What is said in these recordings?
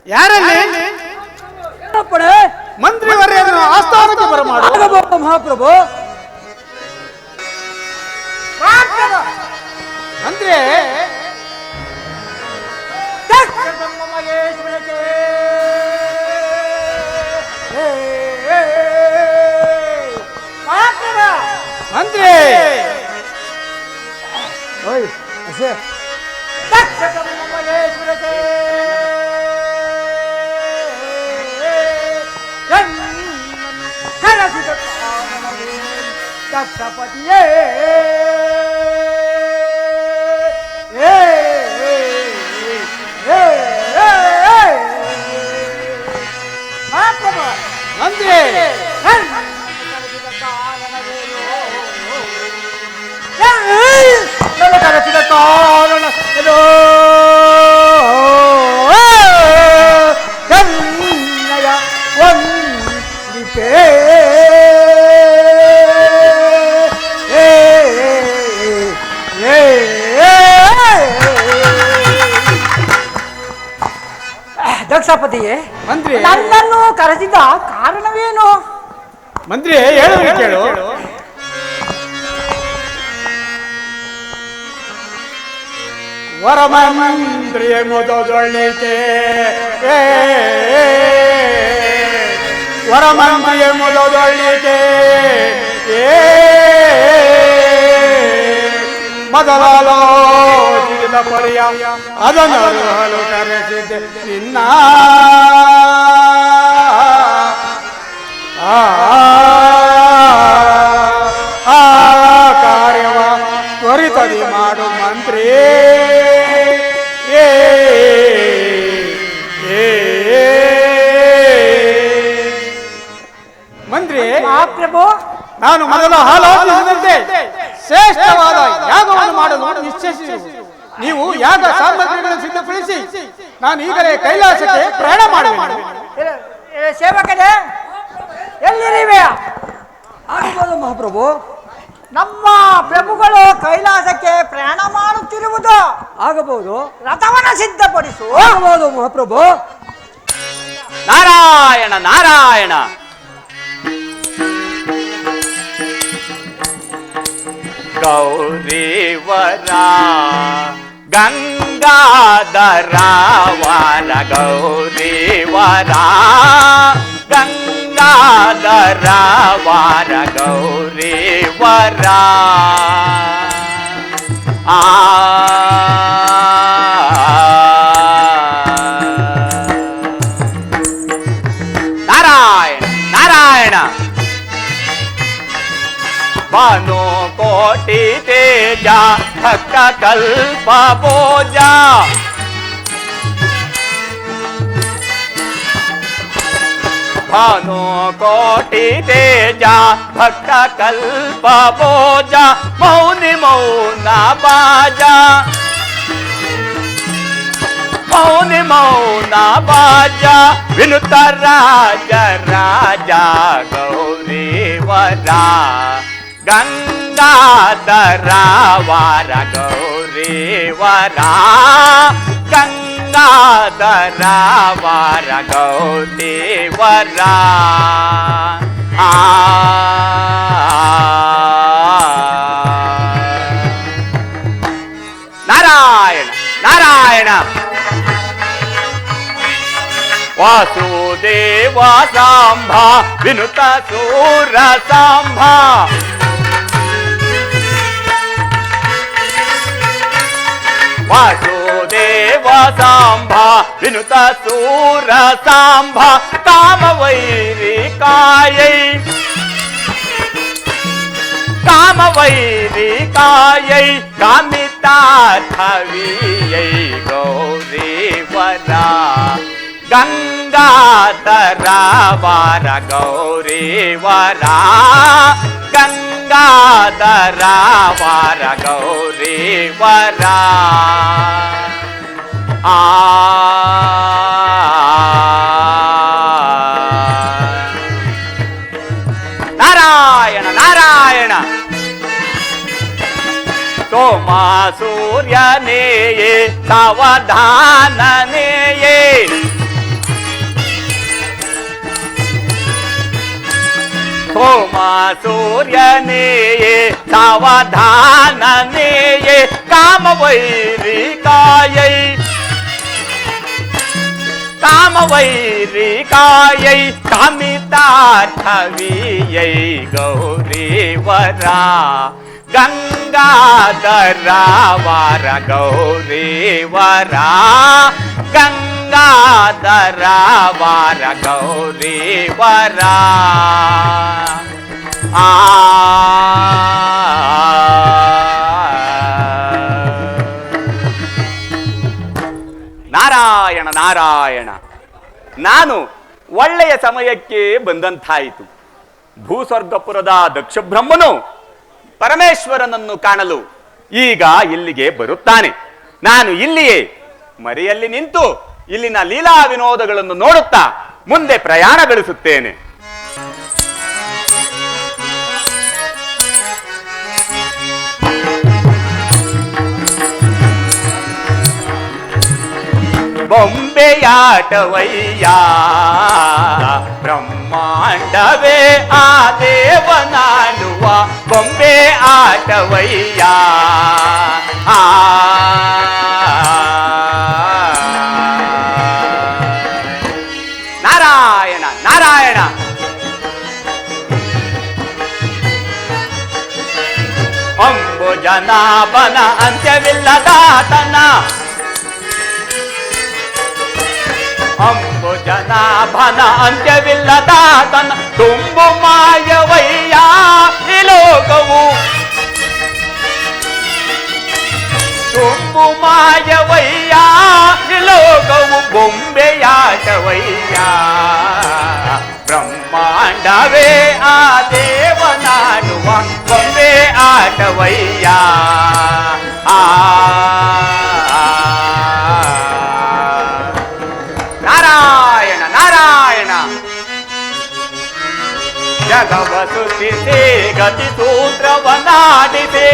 ಯಾರಲ್ಲಿ ಮಂತ್ರಿವರ್ಯರನ್ನು ಆಸ್ಥಾನಕ್ಕೆ ಬರಮಾಡು. ಮಹಾಪ್ರಭು ಅಂದ್ರೆ ಮಂತ್ರಿ ಓಯ್ ಅಸೆ ದಕ್ಷಪತಿಯೇ ಮಂತ್ರಿ ಕರೆಸಿದ ಕಾರಣ ಕನ್ನಯ ವಂದಿಪೇ ದಕ್ಷಪತಿಯೇ ಮಂತ್ರಿ ನನ್ನನ್ನು ಕರೆಸಿದ ಕಾರಣವೇನು? ಮಂತ್ರಿ ಹೇಳು ಕೇಳು. ವರಮಂತ್ರಿಯ ಮುದೊಳ್ಳಿಕೆ ವರಮಂತ್ರಿಯ ಮುದೊಳ್ಳಿಕೆ ಮೊದಲಾಲೋಚಿಸಿದ ಪರಿಯ ಅದನ್ನು ಕರೆಸಿದೆ ನಿನ್ನ ಆ ಕಾರ್ಯವ ತ್ವರಿತದಿ ಮಾಡು ಮಂತ್ರಿ. ಮಂತ್ರಿ ಮಹಾಪ್ರಭು ನಾನು ಮೊದಲು ಆಲೋಚಿಸಿದಂತೆ ಶ್ರೇಷ್ಠವಾದ ಯಾಗವನ್ನು ಮಾಡಲು ನಿಶ್ಚಯಿಸಿದೆ. ನೀವು ಯಾಗ ಸಾಮಗ್ರಿಗಳನ್ನು ಸಿದ್ಧಪಡಿಸಿ ನಾನು ಈಗಲೇ ಕೈಲಾಸಕ್ಕೆ ಪ್ರಯಾಣ ಮಾಡುವೆ. ಸೇವಕರೇ ಎಲ್ಲಿರಿವೆ? ಆಗಬಹುದು ಮಹಾಪ್ರಭು. ನಮ್ಮ ಪ್ರಭುಗಳು ಕೈಲಾಸಕ್ಕೆ ಪ್ರಯಾಣ ಮಾಡುತ್ತಿರುವುದು ಆಗಬಹುದು. ರಥವನ್ನು ಸಿದ್ಧಪಡಿಸು. ಆಗಬಹುದು ಮಹಾಪ್ರಭು. ನಾರಾಯಣ ನಾರಾಯಣ. ಗೌರಿವರ ಗಂಗಾಧರ ವಾರ ಗೌರಿವರ ಗಂಗಾಧರ ವಾರ ಗೌರಿವರ ನಾರಾಯಣ ನಾರಾಯಣ. ಭಾನು ಕೋಟಿ ತೇಜ ಭಕ್ತ ಕಲ್ಪ ಭೋಜ ಭಾನು ಕೋಟಿ ತೇಜ ಭಕ್ತ ಕಲ್ಪ ಭೋಜ ಮೌನಿ ಮೌನ ಬಾಜ ಮೌನಿ ಮೌನ ಬಾಜ ವಿನುತ ರಾಜ ರಾಜ ಗೌರಿವರ ಗಂಗಾಧರ ವಾರ ಗೌರಿವರ ಗಂಗಾಧರ ವಾರ ಗೌರಿವರ ನಾರಾಯಣ ನಾರಾಯಣ. ವಾಸುದೇವ ಸಾಂಬ ವಿನುತ ಸೂರ ಸಾಂಬ ವಾಸುದೇವ ಸಾಂಬ ವಿನುತ ಸೂರ ಸಾಂಬ ಕಾಮವೈರಿ ಕಾಯೈ ಕಾಮವೈರಿ ಕಾಯೈ ಕಾಮಿತಾರ್ಥವಿಯೈ ಗೌರಿವರ ಗಂಗಾಧರ ವಾರ ಗೌರಿವರ ಗಂಗಾಧರ ವಾರ ಗೌರಿವರ ನಾರಾಯಣ ನಾರಾಯಣ. ಸೋಮ ಸೂರ್ಯನೇಯೇ ಸಾವಧಾನನೇಯೇ ಸೂರ್ಯನೇಯೇ ಸಾವಧಾನನೇಯೇ ಕಾಮವೈರಿಕಾಯೈ ಕಾಮವೈರಿಕಾಯೈ ಕಾಮಿತಾರ್ಥವಿಯೈ ಗೌರೀವರ ಗಂಗಾಧರ ವಾರ ಗೌರೀವರ ಗಂಗಾಧರ ವಾರ ಗೌರೀವರ ಆ ನಾರಾಯಣ ನಾರಾಯಣ. ನಾನು ಒಳ್ಳೆಯ ಸಮಯಕ್ಕೆ ಬಂದಂತಾಯಿತು. ಭೂಸ್ವರ್ಗಪುರದ ದಕ್ಷ ಬ್ರಹ್ಮನು ಪರಮೇಶ್ವರನನ್ನು ಕಾಣಲು ಈಗ ಇಲ್ಲಿಗೆ ಬರುತ್ತಾನೆ. ನಾನು ಇಲ್ಲಿಯೇ ಮರೆಯಲ್ಲಿ ನಿಂತು ಇಲ್ಲಿನ ಲೀಲಾ ವಿನೋದಗಳನ್ನು ನೋಡುತ್ತಾ ಮುಂದೆ ಪ್ರಯಾಣ ಬೆಳೆಸುತ್ತೇನೆ. ಬೊಂಬೆಯಾಟವಯ್ಯ ಬ್ರಹ್ಮಾಂಡವೇ ಆ ದೇವನಾಡುವ ಬೊಂಬೆ ಆಟವಯ್ಯ ಆ ನಾರಾಯಣ ನಾರಾಯಣ. ಅಂಬುಜನಾಭನ ಅಂತ್ಯವಿಲ್ಲದಾತನ ಅಂಬುಜನಾಭನ ಅಂತ್ಯವಿಲ್ಲದಾತನ ತುಂಬು ಮಾಯವಯ್ಯ ಈ ಲೋಕವು ತುಂಬು ಮಾಯವಯ್ಯ ಈ ಲೋಕವು ಬೊಂಬೆಯಾಟವಯ್ಯ ಬ್ರಹ್ಮಾಂಡವೇ ಆ ದೇವನಾಡುವ ಬೊಂಬೆ ಆಟವಯ್ಯ ಆ ನಾರಾಯಣ ನಾರಾಯಣ. ಜಗವ ಸುತ್ತಿಸಿ ಗತಿ ಸೂತ್ರವನಾಡಿಸಿ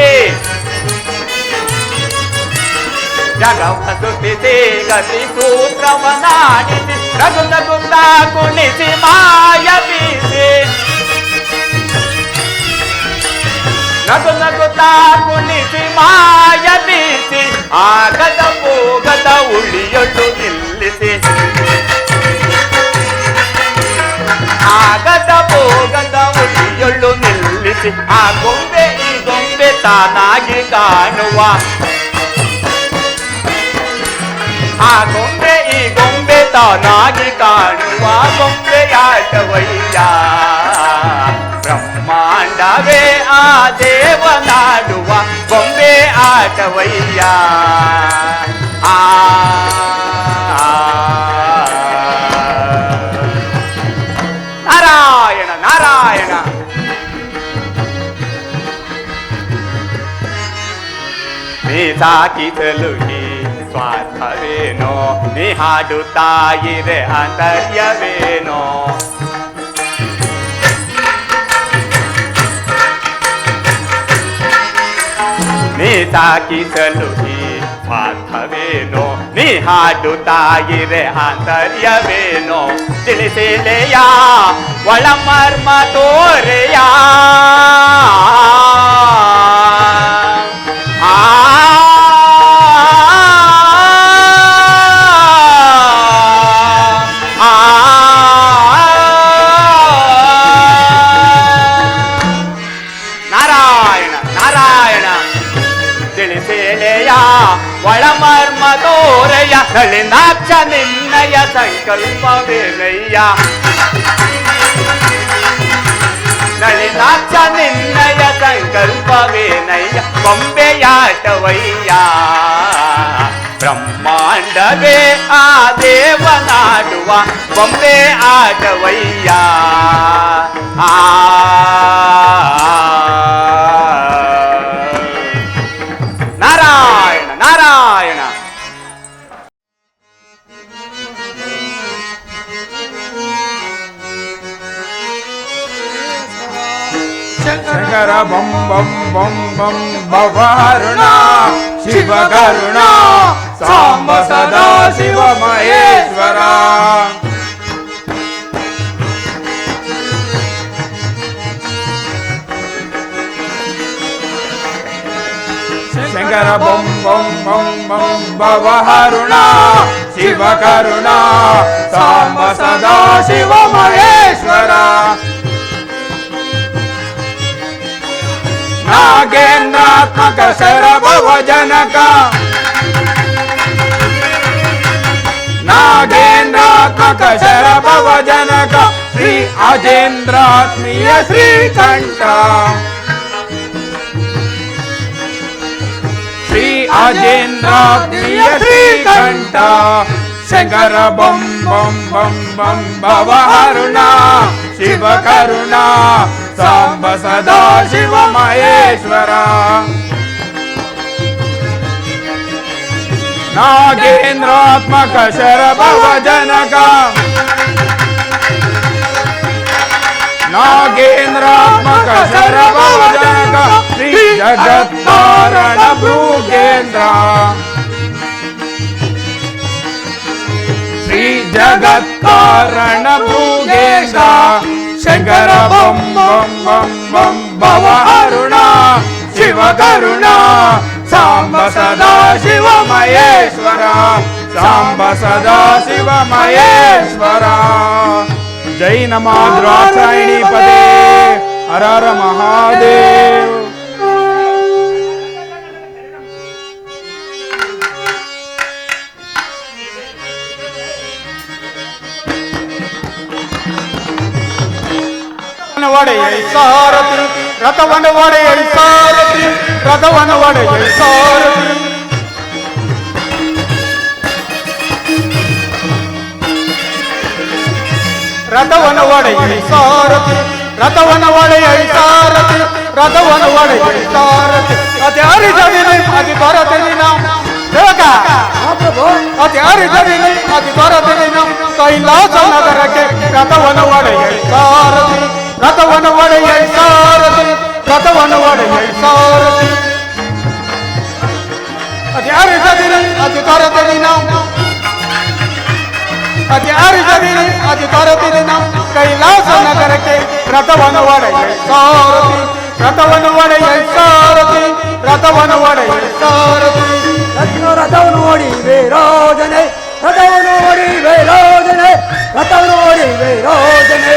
ಜಗವ ಸುತ್ತಿಸಿ ಗತಿ ಸೂತ್ರವನಾಡಿಸಿ ರಘುನಗುತ್ತ ಕುಣಿಸಿ ಮಾಯ ಬೀಸಿ ನಗುನಗುತ್ತ ಕುಣಿಸಿ ಮಾಯ ಬೀಸಿ ಆಗದ ಹೋಗದ ಉಳಿಯೊಳ್ಳು ನಿಲ್ಲಿಸಿ ಆಗದ ಹೋಗದ ಉಳಿಯೊಳ್ಳು ನಿಲ್ಲಿಸಿ ಆ ಗೊಂಬೆ ಈ ಗೊಂಬೆ ತಾನಾಗಿ ಕಾಣುವ ಆ ಗೊಂಬೆ ಈ ಗೊಂಬೆ ತಾನಾಗಿ ಕಾಣುವ ಗೊಂಬೆಯಾಟವಯ್ಯ ಬ್ರಹ್ಮಾಂಡವೇ ಆ ದೇವನಾಡುವ ಬೊಂಬೆ ಆಟವಯ್ಯ ಆ ನಾರಾಯಣ ನಾರಾಯಣ. ನೀ ಸಾಕಿಸಲು ಈ ಸ್ವಾರ್ಥವೇನೋ ನೀ ಹಾಡುತ್ತಾಯಿರೆ ಆಂತರ್ಯವೇನೋ ನೀ ಸಾಕಿಸಲು ಈ ಸ್ವಾರ್ಥವೇನೋ ನೀ ಹಾಡುತ್ತಾಯಿರೆ ಆಂತರ್ಯವೇನೋ ತಿಳಿಸಿಲೆಯ ಒಳಮರ್ಮ ತೋರೆಯ ನಾರಾಯಣ ನಾರಾಯಣ. ತಿಳಿಸೇಳೆಯ ಒಳಮರ್ಮ ತೋರೆಯ ನಳಿನಾಕ್ಷ ನಿನ್ನಯ ಸಂಕಲ್ಪವೇನಯ್ಯ ನಳಿನಾಕ್ಷ ನಿನ್ನಯ ಸಂಕಲ್ಪವೇನಯ್ಯ ಬೊಂಬೆಯಾಟವಯ್ಯ ಬ್ರಹ್ಮಾಂಡವೇ ಆ ದೇವನಾಡುವ ಬೊಂಬೆ ಆಟವಯ್ಯ ಆ ನಾರಾಯಣ ನಾರಾಯಣ. ಶಂಕರ ಬಂ ಬಂ ಬಂ ಬಂ ಭವಾರುಣ ಶಿವ ಕರುಣ ಸಾಂಬ ಸದಾ ಶಿವ ಮಹೇಶ್ವರ. ಶಂಕರ ಬಂ ಬಂ ಬಂ ಬಂ ಭವಹರುಣ ಶಿವ ಕರುಣ ಸಾಂಬ ಸದಾ ಶಿವ ಮಹೇಶ್ವರ ನಾಗೇಂದ್ರಾತ್ಮಕ ಶರಭವ ಜನಕ ನಾಗೇಂದ್ರಾತ್ಮಕ ಶರಭವ ಜನಕ ಶ್ರೀ ಅಜೇಂದ್ರಾತ್ಮೀಯ ಶ್ರೀಕಂಠ ಶ್ರೀ ಅಜೇಂದ್ರಾತ್ಮೀಯ ಶ್ರೀಕಂಠ ಶಂಕರ ಬಂ ಬಂ ಬಂ ಬಂ ಭವಹರುಣ ಶಿವ ಕರುಣ ಸಾಂಬ ಸದಾ ಶಿವ ಮಹೇಶ್ವರ ನಾಗೇಂದ್ರಾತ್ಮಕ ಶರಭವ ಜನಕ ನಾಗೇಂದ್ರಾತ್ಮಕ ಶರಭವ ಜನಕ ಶ್ರೀ ಜಗತ್ಕಾರಣ ಭೃಗೇಂದ್ರ ಶ್ರೀ ಜಗತ್ಕಾರಣ ಭೃಗೇಂದ್ರ ಶಂಕರ ಬಂ ಬಂ ಬಂ ಬಂ ಭವಹರುಣ ಶಿವ ಕರುಣ ಸಾಂಬ ಸದಾ ಶಿವ ಮಹೇಶ್ವರ ಸಾಂಬ ಸದಾ ಶಿವ ಮಹೇಶ್ವರ ಜೈ ನಮಃ ದ್ರಾಕ್ಷಾಯಣಿ ಪದೇ ಹರ ಹರ ಮಹಾದೇವ್ ಒಡೆಯ ಸಾರಥಿ ರಥವನ್ನು ಒಡೆಯ ಸಾರಥಿ ರಥವನ್ನು ಒಡೆಯ ಸಾರಥಿ ರಥವನ್ನು ಒಡೆಯ ಸಾರಥಿ ರಥವನ್ನು ಒಡೆಯ ಸಾರಥಿ ರಥವನ್ನು ಒಡೆಯ ಸಾರಥಿ ಅತಿ ಹರಿಸದಿನಿ ಅತಿ ದೊರತಿನಿ ನಾವು ಸೇವಕ ಅತಿ ಹರಿಸದಿನಿ ಅತಿ ದೊರತಿನಿ ನಾವು ಕೈಲಾಸ ನಗರಕ್ಕೆ ರಥವನ್ನು ಒಡೆಯ ಸಾರಥಿ ರಥವನ್ನು ಒಡೆಯ ಸಾರಥಿ ರಥವನ್ನು ಒಡೆಯ ಸಾರಥಿ ಅತಿ ಹರಿಸದಿನಿ ಅತಿ ದೊರತಿನಿ ನಾವು ಅತಿ ಹರಿಸದಿನಿ ಅತಿ ದೊರತಿನಿ ನಾವು ಕೈಲಾಸ ನಗರಕ್ಕೆ ರಥವನ್ನು ಒಡೆಯ ಸಾರಥಿ ರಥವನ್ನು ಒಡೆಯ ಸಾರಥಿ ರಥವನ್ನು ಒಡೆಯ ಸಾರಥಿ ರಥವನ್ನು ಓಡಿ ವೇರೋಜನೆ ರಥವನ್ನು ಓಡಿ ವೇರೋಜನೆ ರಥವನ್ನು ಓಡಿ ವೇರೋಜನೆ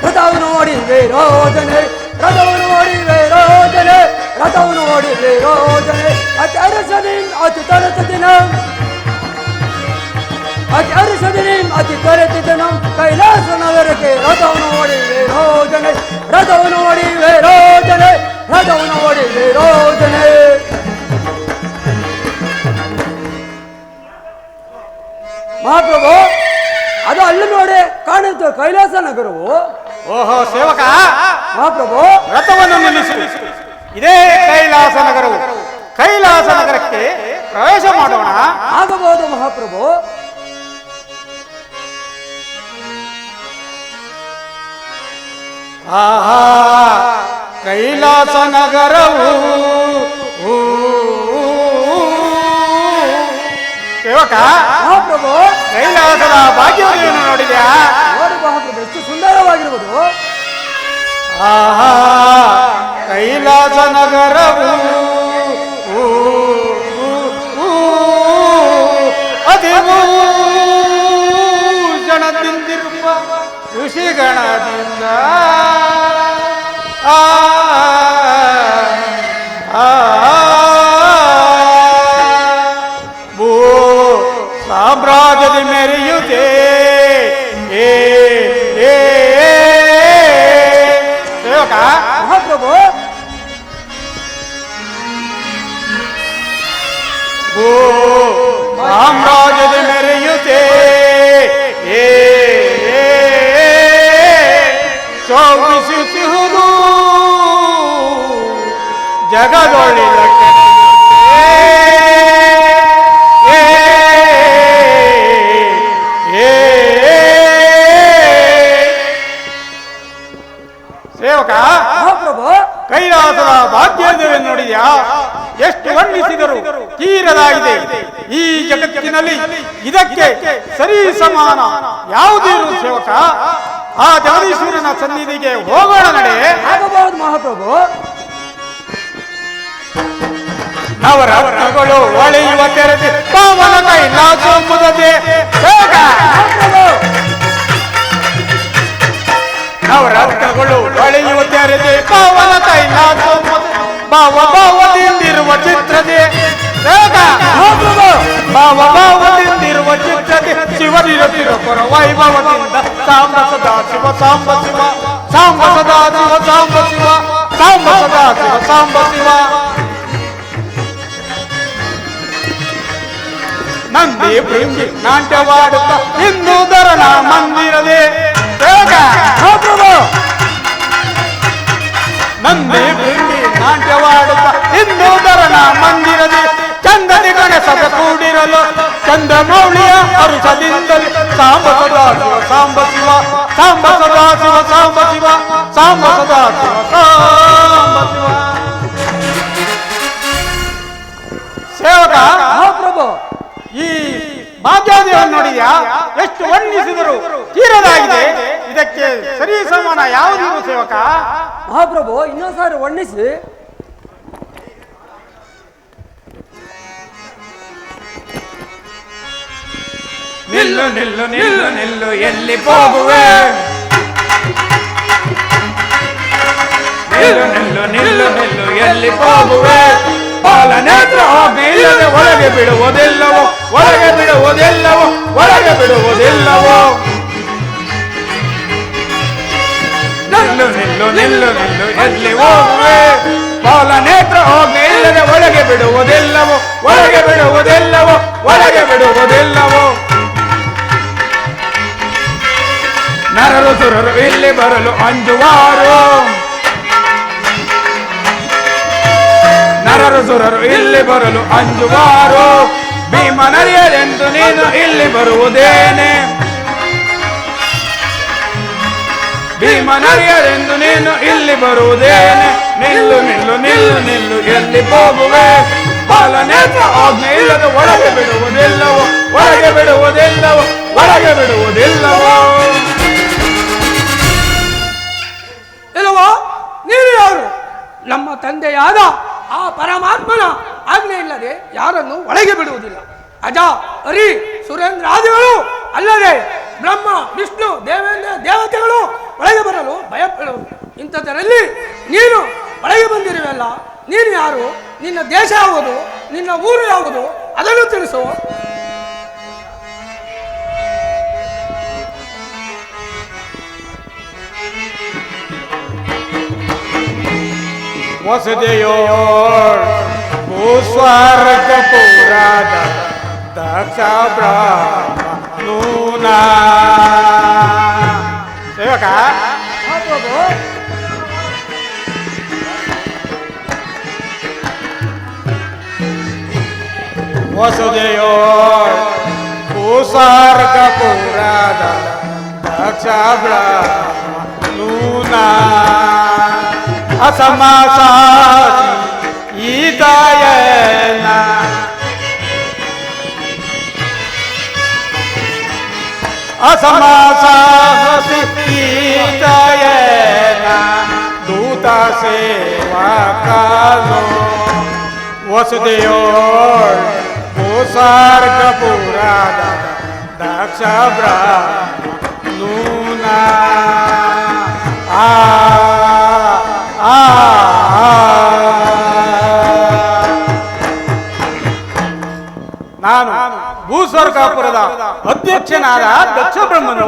ರಥವನ್ನು ಓಡಿ ವೇರೋಜನೆ ರಥವನ್ನು ಓಡಿ ವೇರೋಜನೆ ರಥವನ್ನು ಓಡಿ ವೇರೋಜನೆ ಅತಿ ಅರಸದಿನ ಅತಿ ತರತದಿನ ಅತಿ ಅರಸದಿನ ಅತಿ ತರತಿದನ ಕೈಲಾಸ ನಗರಕ್ಕೆ ರಥವನ್ನು ಓಡಿ ವೇರೋಜನೆ ರಥವನ್ನು ಓಡಿ ವೇರೋಜನೆ ರಥವನ್ನು ಓಡಿ ವೇರೋಜನೆ ಮಹಾಪ್ರಭು ಅದು ಅಲ್ಲಿ ನೋಡಿ ಕಾಣುತ್ತೆ ಕೈಲಾಸ ನಗರವು ಓಹೋ ಸೇವಕ ಮಹಾಪ್ರಭು ರಥವನ್ನು ನಿಲ್ಲಿಸಿ ಇದೇ ಕೈಲಾಸ ನಗರವು ಕೈಲಾಸ ನಗರಕ್ಕೆ ಪ್ರವೇಶ ಮಾಡೋಣ ಆಗಬಹುದು ಮಹಾಪ್ರಭು ಆಹಾ ಕೈಲಾಸ ನಗರವು ಸೇವಕ ಮಹಾಪ್ರಭು ಕೈಲಾಸದ ಭಾಗ್ಯವನ್ನು ನೋಡಿದ್ಯಾ ನೋಡಿ ಮಹಾಪ್ರಭು ಎಷ್ಟು ಸುಂದರವಾಗಿರುವುದು ಆಹಾ ಕೈಲಾಸ ನಗರವು ಅಧಿಭೂಷಣದಿಂದಿರುವ ಋಷಿಗಣದಿಂದ ಭೂ ಸಾಮ್ರಾಜ್ಯದ ಮೆರೆಯುತ್ತೆ ಸೇವಕ ಮಹಾಪ್ರಭು ಭೂ ಸಾಮ್ರಾಜ್ಯದ ಮೆರೆಯುತ್ತೆ ಶೋಭಿಸುತ್ತಿರುವುದು ಜಗದೊಳಿದ ಸೇವಕ ಮಹಾಪ್ರಭು ಕೈಲಾಸದ ಭಾಗ್ಯದೇವೆ ನೋಡಿದ್ಯಾ ಎಷ್ಟು ವರ್ಣಿಸಿದರು ತೀರದಾಗಿದೆ ಈ ಜಗತ್ತಿನಲ್ಲಿ ಇದಕ್ಕೆ ಸರಿ ಸಮಾನ ಯಾವುದೇ ಸೇವಕ ಆ ಜಗದೀಶ್ವರನ ಸನ್ನಿಧಿಗೆ ಹೋಗೋಣ ನಡೆ. ಆಗಬಹುದು ಮಹಾಪ್ರಭು. ನವರತ್ನಗಳು ಹೊಳೆಯುವ ತೆರೆದೆ ಪಾವನ ಕೈಲಾಸ ಮುದದೆ ನವರತ್ನಗಳು ಹೊಳೆಯುವ ತೆರೆದೆ ಪಾವನ ಕೈಲಾಸ ಭಾವ ಭಾವದಿಂದಿರುವ ಚಿತ್ರದೆ ಭಾವ ಭಾವದಿಂದಿರುವ ಚಿತ್ರದೆ ಶಿವನಿರುತ್ತಿರುವ ಪರ ವೈಭವದಿಂದ ಸಾಂಬ ಸದಾ ಶಿವ ಸಾಂಬ ಶಿವ ಸಾಂಬ ಸದಾ ಶಿವ ಸಾಂಬ ಶಿವ ಸಾಂಬ ಸದಾ ಶಿವ ಸಾಂಬ ಶಿವ ನಂದಿ ಭೃಂಗಿ ನಾಟ್ಯವಾಡುತ್ತ ಹಿಂದೂಧರನ ಮಂದಿರದೆ ನಂದಿ ಭೃಂಗಿ ನಾಟ್ಯವಾಡುತ್ತ ಹಿಂದೂಧರನ ಮಂದಿರದೆ ಚಂದದಿ ಗಣಸಭ ಕೂಡಿರಲು ಚಂದ್ರಮೌಳಿಯ ಹರುಷದಿಂದಲೇ ಸಾಂಬ ಸದಾ ಶಿವ ಸಾಂಬ ಶಿವ ಸಾಂಬ ಸದಾ ಶಿವ ಸಾಂಬ ಶಿವ ಸಾಂಬ ಸದಾ ಶಿವ ಸಾಂಬ ಶಿವ. ಸೇವಕ ಮಹಾಪ್ರಭು, ಈ ಭಾಗ್ಯದೇವನ್ ನೋಡಿದ್ಯಾ? ಎಷ್ಟು ವರ್ಣಿಸಿದರು ತೀರದಾಗಿದೆ. ಇದಕ್ಕೆ ಸರಿ ಸಮಾನ ಯಾವುದಿರು ಸೇವಕ? ಮಹಾಪ್ರಭು ಇನ್ನೊಂದು ಸಾರಿ ವರ್ಣಿಸಿ. ನಿಲ್ಲು ನಿಲ್ಲು ನಿಲ್ಲು ನಿಲ್ಲು ಎಲ್ಲಿ ಹೋಗುವೆ, ನಿಲ್ಲು ನಿಲ್ಲು ನಿಲ್ಲು ನಿಲ್ಲು ಎಲ್ಲಿ ಹೋಗುವೆ, ಬಾಲ ನೇತ್ರ ಹೋಗಿ ಇಲ್ಲದೆ ಒಳಗೆ ಬಿಡುವುದಿಲ್ಲವೋ, ಒಳಗೆ ಬಿಡುವುದಿಲ್ಲವೋ, ಒಳಗೆ ಬಿಡುವುದಿಲ್ಲವೋ. ನಿಲ್ಲು ನಿಲ್ಲು ನಿಲ್ಲು ನಿಲ್ಲು ಎಲ್ಲಿ ಹೋಗುವೆ, ಬಾಲ ನೇತ್ರ ಹೋಗಿ ಇಲ್ಲದೆ ಒಳಗೆ ಬಿಡುವುದಿಲ್ಲವೋ, ಒಳಗೆ ಬಿಡುವುದಿಲ್ಲವೋ, ಒಳಗೆ ಬಿಡುವುದಿಲ್ಲವೋ. ನರರು ಸುರರು ಇಲ್ಲಿ ಬರಲು ಅಂಜುವಾರು, ನರರು ಸುರರು ಇಲ್ಲಿ ಬರಲು ಅಂಜುವಾರು, ಭೀಮನರಿಯರೆಂದು ನೀನು ಇಲ್ಲಿ ಬರುವುದೇನೆ, ಭೀಮನರಿಯರೆಂದು ನೀನು ಇಲ್ಲಿ ಬರುವುದೇನೆ. ನಿಲ್ಲು ನಿಲ್ಲು ನಿಲ್ಲು ನಿಲ್ಲು ಎಲ್ಲಿ ಹೋಗುವೆ, ಬಾಲ ನೇತ್ರ ಆಜ್ಞೆ ಇಲ್ಲದೆ ಒಳಗೆ ಬಿಡುವುದಿಲ್ಲವೋ, ಒಳಗೆ ಬಿಡುವುದಿಲ್ಲವೋ, ಒಳಗೆ ಬಿಡುವುದಿಲ್ಲವೋ. ಇಲ್ಲವೋ ನೀನು ಯಾರು? ನಮ್ಮ ತಂದೆಯಾದ ಆ ಪರಮಾತ್ಮನ ಆಜ್ಞೆ ಇಲ್ಲದೆ ಯಾರನ್ನು ಒಳಗೆ ಬಿಡುವುದಿಲ್ಲ. ಅಜ ಹರಿ ಸುರೇಂದ್ರಾದಿಗಳು ಅಲ್ಲದೆ ಬ್ರಹ್ಮ ವಿಷ್ಣು ದೇವೇಂದ್ರ ದೇವತೆಗಳು ಒಳಗೆ ಬರಲು ಭಯಪಡುವುದು. ಇಂಥದರಲ್ಲಿ ನೀನು ಒಳಗೆ ಬಂದಿರುವಲ್ಲ, ನೀನು ಯಾರು? ನಿನ್ನ ದೇಶ ಯಾವುದು? ನಿನ್ನ ಊರು ಯಾವುದು? ಅದನ್ನು ತಿಳಿಸು. ವಸುದೆಯೋಳ್ ಭೂಸ್ವರ್ಗ ಪುರಾದ ದಕ್ಷ ಬ್ರಹ್ಮನೂನ. ಸೇವಕ ವಸುದೆಯೋಳ್ ಭೂಸ್ವರ್ಗ ಪುರಾದ ದಕ್ಷ ಬ್ರಹ್ಮನೂನ. ಅಸಮಾಸಾಸಿ ಈತಾಯನ ಅಸಮಾಸಾಸಿ ಈತಾಯನ ದೂತ ಸೇವಕನು. ವಸುದೆಯೋಳ್ ಭೂಸ್ವರ್ಗ ಪುರಾದ ದಕ್ಷ ಬ್ರಹ್ಮನೂನ. ನಾನು ಭೂಸ್ವರ್ಗಾಪುರದ ಅಧ್ಯಕ್ಷನಾದ ದಕ್ಷ ಬ್ರಹ್ಮನು.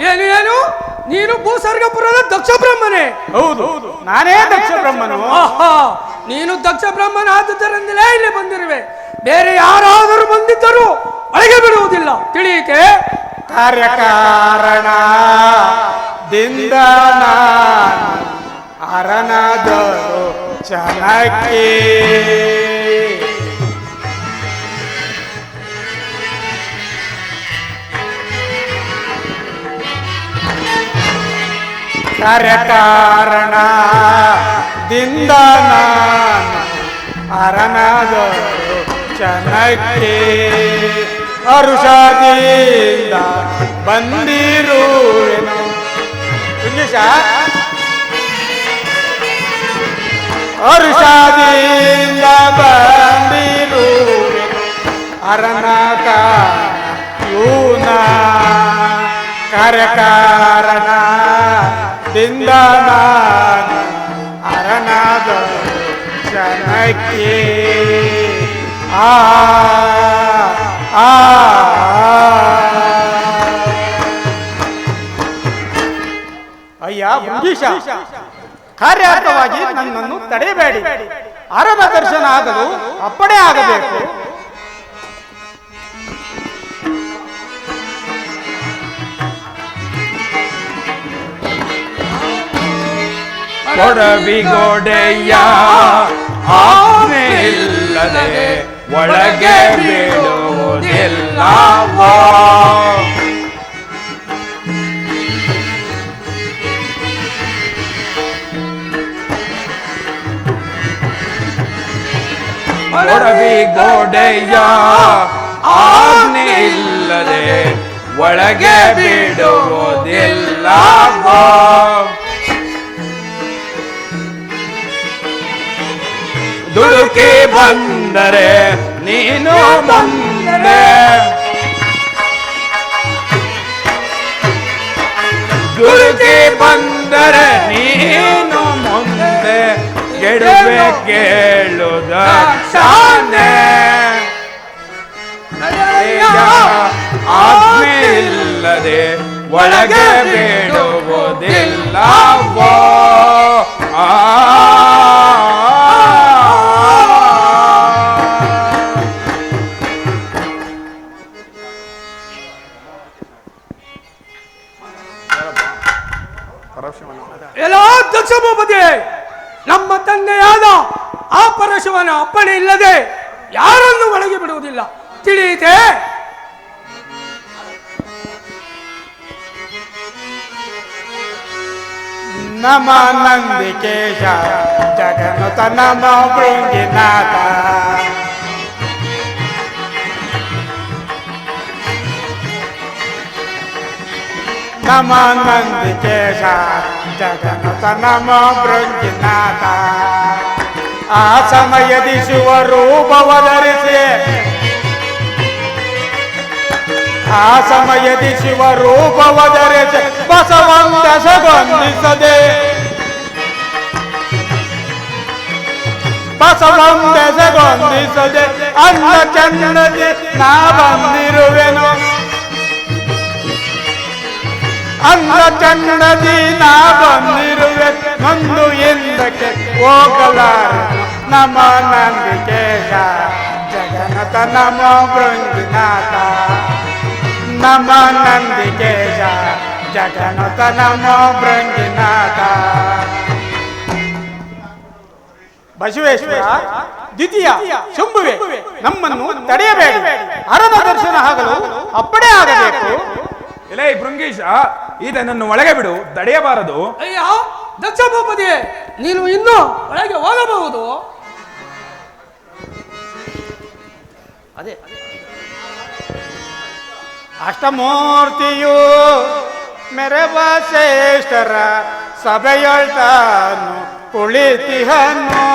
ಏನು ಏನು? ನೀನು ಭೂಸ್ವರ್ಗಪುರದ ದಕ್ಷ ಬ್ರಹ್ಮನೇ? ಹೌದು, ನಾನೇ ದಕ್ಷ ಬ್ರಹ್ಮನು. ಆಹಾ, ನೀನು ದಕ್ಷ ಬ್ರಹ್ಮನಾದುದರಿಂದಲೇ ಇಲ್ಲಿ ಬಂದಿರುವೆ. ಬೇರೆ ಯಾರಾದರೂ ಬಂದಿದ್ದರೂ ಒಳಗೆ ಬಿಡುವುದಿಲ್ಲ, ತಿಳಿಯಿತೆ? ಕಾರ್ಯಕಾರಣ ದಿಂದ ಅರನಾದರು ಚನಕ್ಕೆ ಕಾರ್ಯಕಾರಣ ದಿಂದ ಅರನಾದರು ಚನಕ್ಕೆ ಹರುಷದಿಂದ ಬಂದಿರುವೆನು. ಇಂಗ್ಲಿಷ ಹರುಷದಿಂದ ಬಂದಿರುವೆ ಅರನಾಕ ಯೂನ ಕಾರ್ಯಕಾರಣದಿಂದ ನಾನು ಅರನಾದ ಜನಕ್ಕೆ ಆ ಆ ಅಯ್ಯ ಭೃಂಗೀಶ, ಕಾರ್ಯಾರ್ಥವಾಗಿ ನನ್ನನ್ನು ತಡೆಯಬೇಡಿ. ಅರನ ದರ್ಶನ ಆಗಲು ಅಪ್ಪಣೆ ಆಗಬೇಕು. ಕೊಡವಿಗೋಡೆಯ ಆಜ್ಞೆ ಇಲ್ಲದೆ ಒಳಗೆ ಬಿಡುವುದಿಲ್ಲವೋ. ಕೊಡವಿಗೋಡೆಯ ಆಜ್ಞೆ ಇಲ್ಲದೆ ಒಳಗೆ ಬಿಡುವುದಿಲ್ಲವೋ. ದುಡುಕಿ ಬಂದರೆ ನೀನು ಬಂದೆ, ದುಡುಕಿ ಬಂದರೆ ನೀನು ಮುಂದೆ ಗೆಡುವೆ ಕೇಳುದ ಶಾನೆ. ಆಜ್ಞೆ ಇಲ್ಲದೆ ಒಳಗೆ ಬಿಡುವುದಿಲ್ಲವೋ. ಎಲ್ಲ ದಕ್ಷ ಭೂಪತಿ, ನಮ್ಮ ತಂದೆಯಾದ ಆ ಪರಶುವನ ಅಪ್ಪಣೆ ಇಲ್ಲದೆ ಯಾರನ್ನು ಒಳಗೆ ಬಿಡುವುದಿಲ್ಲ, ತಿಳಿಯಿತೆ? ನಮ ನಂದಿಕೇಶ ಜಗನುತ ನಮ ಭೃಂಗಿನಾಥ. ನಮ ನಂದಿಕೇಶ ಜಗನುತ ನಮ ಭೃಂಗಿನಾಥ. ಆ ಸಮಯದಿ ಶಿವರೂಪವಧರಿಸಿ, ಆ ಸಮಯದಿ ಶಿವರೂಪವಧರಿಸಿ ಬಸವಂದಸಗೊಂದಿಸದೆ, ಬಸವಂದಸಗೊಂದಿಸದೆ ಅನ್ನ ಚಂದದಿ ನಾ ಬಂದಿರುವೆನು. ಅನ್ನ ಚಂದದಿ ನಾ ಬಂದಿರುವೆ ನೊಂದು ಎಂದಕ್ಕೆ ಹೋಗಲಾರೆ. ನಮ ನಂದಿಕೇಶ ಜಗನ್ನಾಥ ನಮ ಭೃಂಗಿನಾಥ. ನಮ ನಂದಿಕೇಶ ಜಗನ್ನಾಥ ನಮ ಭೃಂಗಿನಾಥ. ಬಸವೇಶ್ವರ ದ್ವಿತೀಯ ಶಂಭುವೆ, ನಮ್ಮನ್ನು ತಡೆಯಬೇಡಿ. ಅರನ ದರ್ಶನ ಆಗಲು ಅಪ್ಪಣೆ ಆಗಬೇಕು. ಎಲೈ ಭೃಂಗೀಶ, ಈತನನ್ನು ಒಳಗೆ ಬಿಡು, ತಡೆಯಬಾರದು. ಅಯ್ಯ ದಕ್ಷ ಭೂಪತಿ, ನೀನು ಇನ್ನೂ ಒಳಗೆ ಹೋಗಬಹುದು. ಅದೇ ಅಷ್ಟಮೂರ್ತಿಯು ಮೆರವ ಶ್ರೇಷ್ಠರ ಸಭೆಯೊಳ್ತಾನು ಕುಳಿತಿಹನು.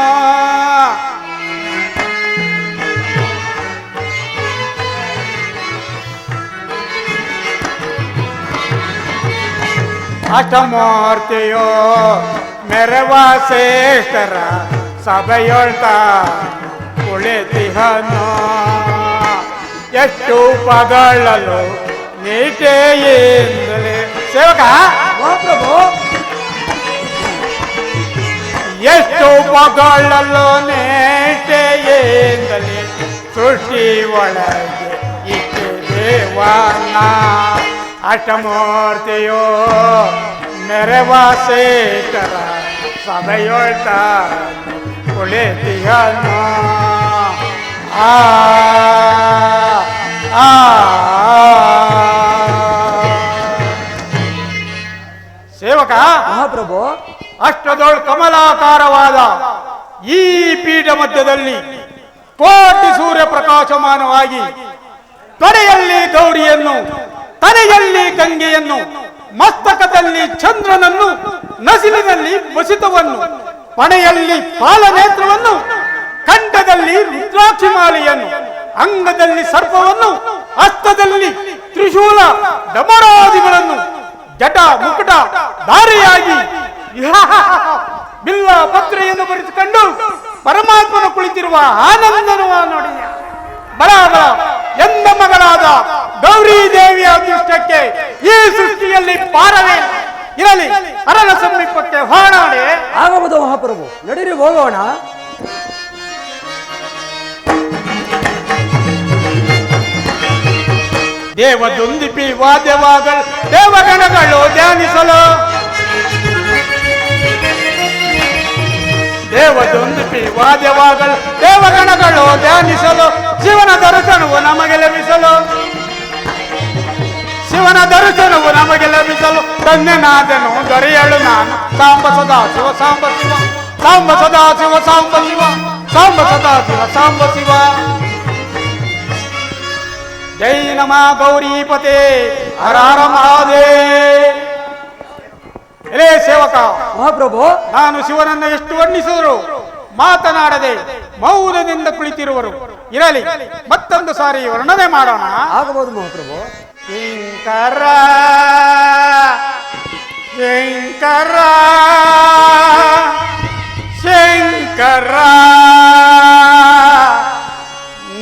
ಅಷ್ಟಮೂರ್ತಿಯೋ ಮೆರವ ಶ್ರೇಷ್ಠರ ಸಭೆಯೊಳ್ತಾನು ಕುಳಿತಿಹನು. ಎಷ್ಟು ಪಗಳಲು ನೀಟೆಯಿಂದಲೇ ಸೇವಕ ಪ್ರಭು, ಎಷ್ಟು ಪಗಳಲು ನೀಟೆಯಿಂದಲೇ ಸೃಷ್ಟಿ ಒಳಗೆ ಇಕ್ಕೆ ದೇವನ. ಅಷ್ಟಮೂರ್ತಿಯೋ ಮೆರವ ಶ್ರೇಷ್ಠರ ಸಭೆಯೊಳ್ತಾನು ಕುಳಿತಿಹನು. ಆ ಸೇವಕ ಮಹಾಪ್ರಭು, ಅಷ್ಟದೊಳ್ ಕಮಲಾಕಾರವಾದ ಈ ಪೀಠ ಮಧ್ಯದಲ್ಲಿ ಕೋಟಿ ಸೂರ್ಯ ಪ್ರಕಾಶಮಾನವಾಗಿ ತೊಡೆಯಲ್ಲಿ ಗೌರಿಯನ್ನು, ತಲೆಯಲ್ಲಿ ಗಂಗೆಯನ್ನು, ಮಸ್ತಕದಲ್ಲಿ ಚಂದ್ರನನ್ನು, ನಸಿಲಿನಲ್ಲಿ ಬಸಿತವನ್ನು, ಪಣೆಯಲ್ಲಿ ಪಾಲನೇತ್ರವನ್ನು, ಕಂಠದಲ್ಲಿ ರುದ್ರಾಕ್ಷಿ ಮಾಲೆಯನ್ನು, ಅಂಗದಲ್ಲಿ ಸರ್ಪವನ್ನು, ಹಸ್ತದಲ್ಲಿ ತ್ರಿಶೂಲ ಡಮರಾದಿಗಳನ್ನು, ಜಟ ಮುಕುಟ ಧಾರೆಯಾಗಿ ಬಿಲ್ಲ ಪತ್ರೆಯನ್ನು ಬರೆಸಿಕೊಂಡು ಪರಮಾತ್ಮನ ಕುಳಿತಿರುವ ಆನಂದನವ ನೋಡಿ. ಬರ ಎಂದ ಮಗಳಾದ ಗೌರಿ ದೇವಿಯ ಅದೃಷ್ಟಕ್ಕೆ ಈ ಸೃಷ್ಟಿಯಲ್ಲಿ ಪಾರವೇ ಇರಲಿ. ಅರನ ಸಮೀಪಕ್ಕೆ ಹೋರಾಡಿ. ಆಗಬಹುದು ಮಹಾಪ್ರಭು, ನಡೀರಿ ಹೋಗೋಣ. ದೇವದೊಂದಿಪಿ ವಾದ್ಯವಾಗಲು ದೇವಗಣಗಳು ಧ್ಯಾನಿಸಲು, ದೇವದೊಂದಿಪಿ ವಾದ್ಯವಾಗಲು ದೇವಗಣಗಳು ಧ್ಯಾನಿಸಲು, ಶಿವನ ದರ್ಶನವು ನಮಗೆ ಲಭಿಸಲು, ಶಿವನ ದರ್ಶನವು ನಮಗೆ ಲಭಿಸಲು ಧನ್ಯನಾದನು ದೊರೆಯಳು ನಾನು. ಸಾಂಬ ಸದಾ ಶಿವ ಸಾಂಬ ಶಿವ, ಸಾಂಬ ಸದಾ ಶಿವ ಸಾಂಬ ಶಿವ, ಸಾಂಬ ಸದಾ ಶಿವ ಸಾಂಬ ಶಿವ. ಜೈ ನಮ ಗೌರೀಪತೆ ಹರ ಹರ ಮಹಾದೇವ್. ಎಲೇ ಸೇವಕ ಮಹಾಪ್ರಭು, ನಾನು ಶಿವನನ್ನು ಎಷ್ಟು ವರ್ಣಿಸಿದರು ಮಾತನಾಡದೆ ಮೌನದಿಂದ ಕುಳಿತಿರುವರು. ಇರಲಿ, ಮತ್ತೊಂದು ಸಾರಿ ವರ್ಣನೆ ಮಾಡೋಣ. ಆಗಬಹುದು ಮಹಾಪ್ರಭು. ಶಂಕರ ಶಂಕರ ಶಂಕರ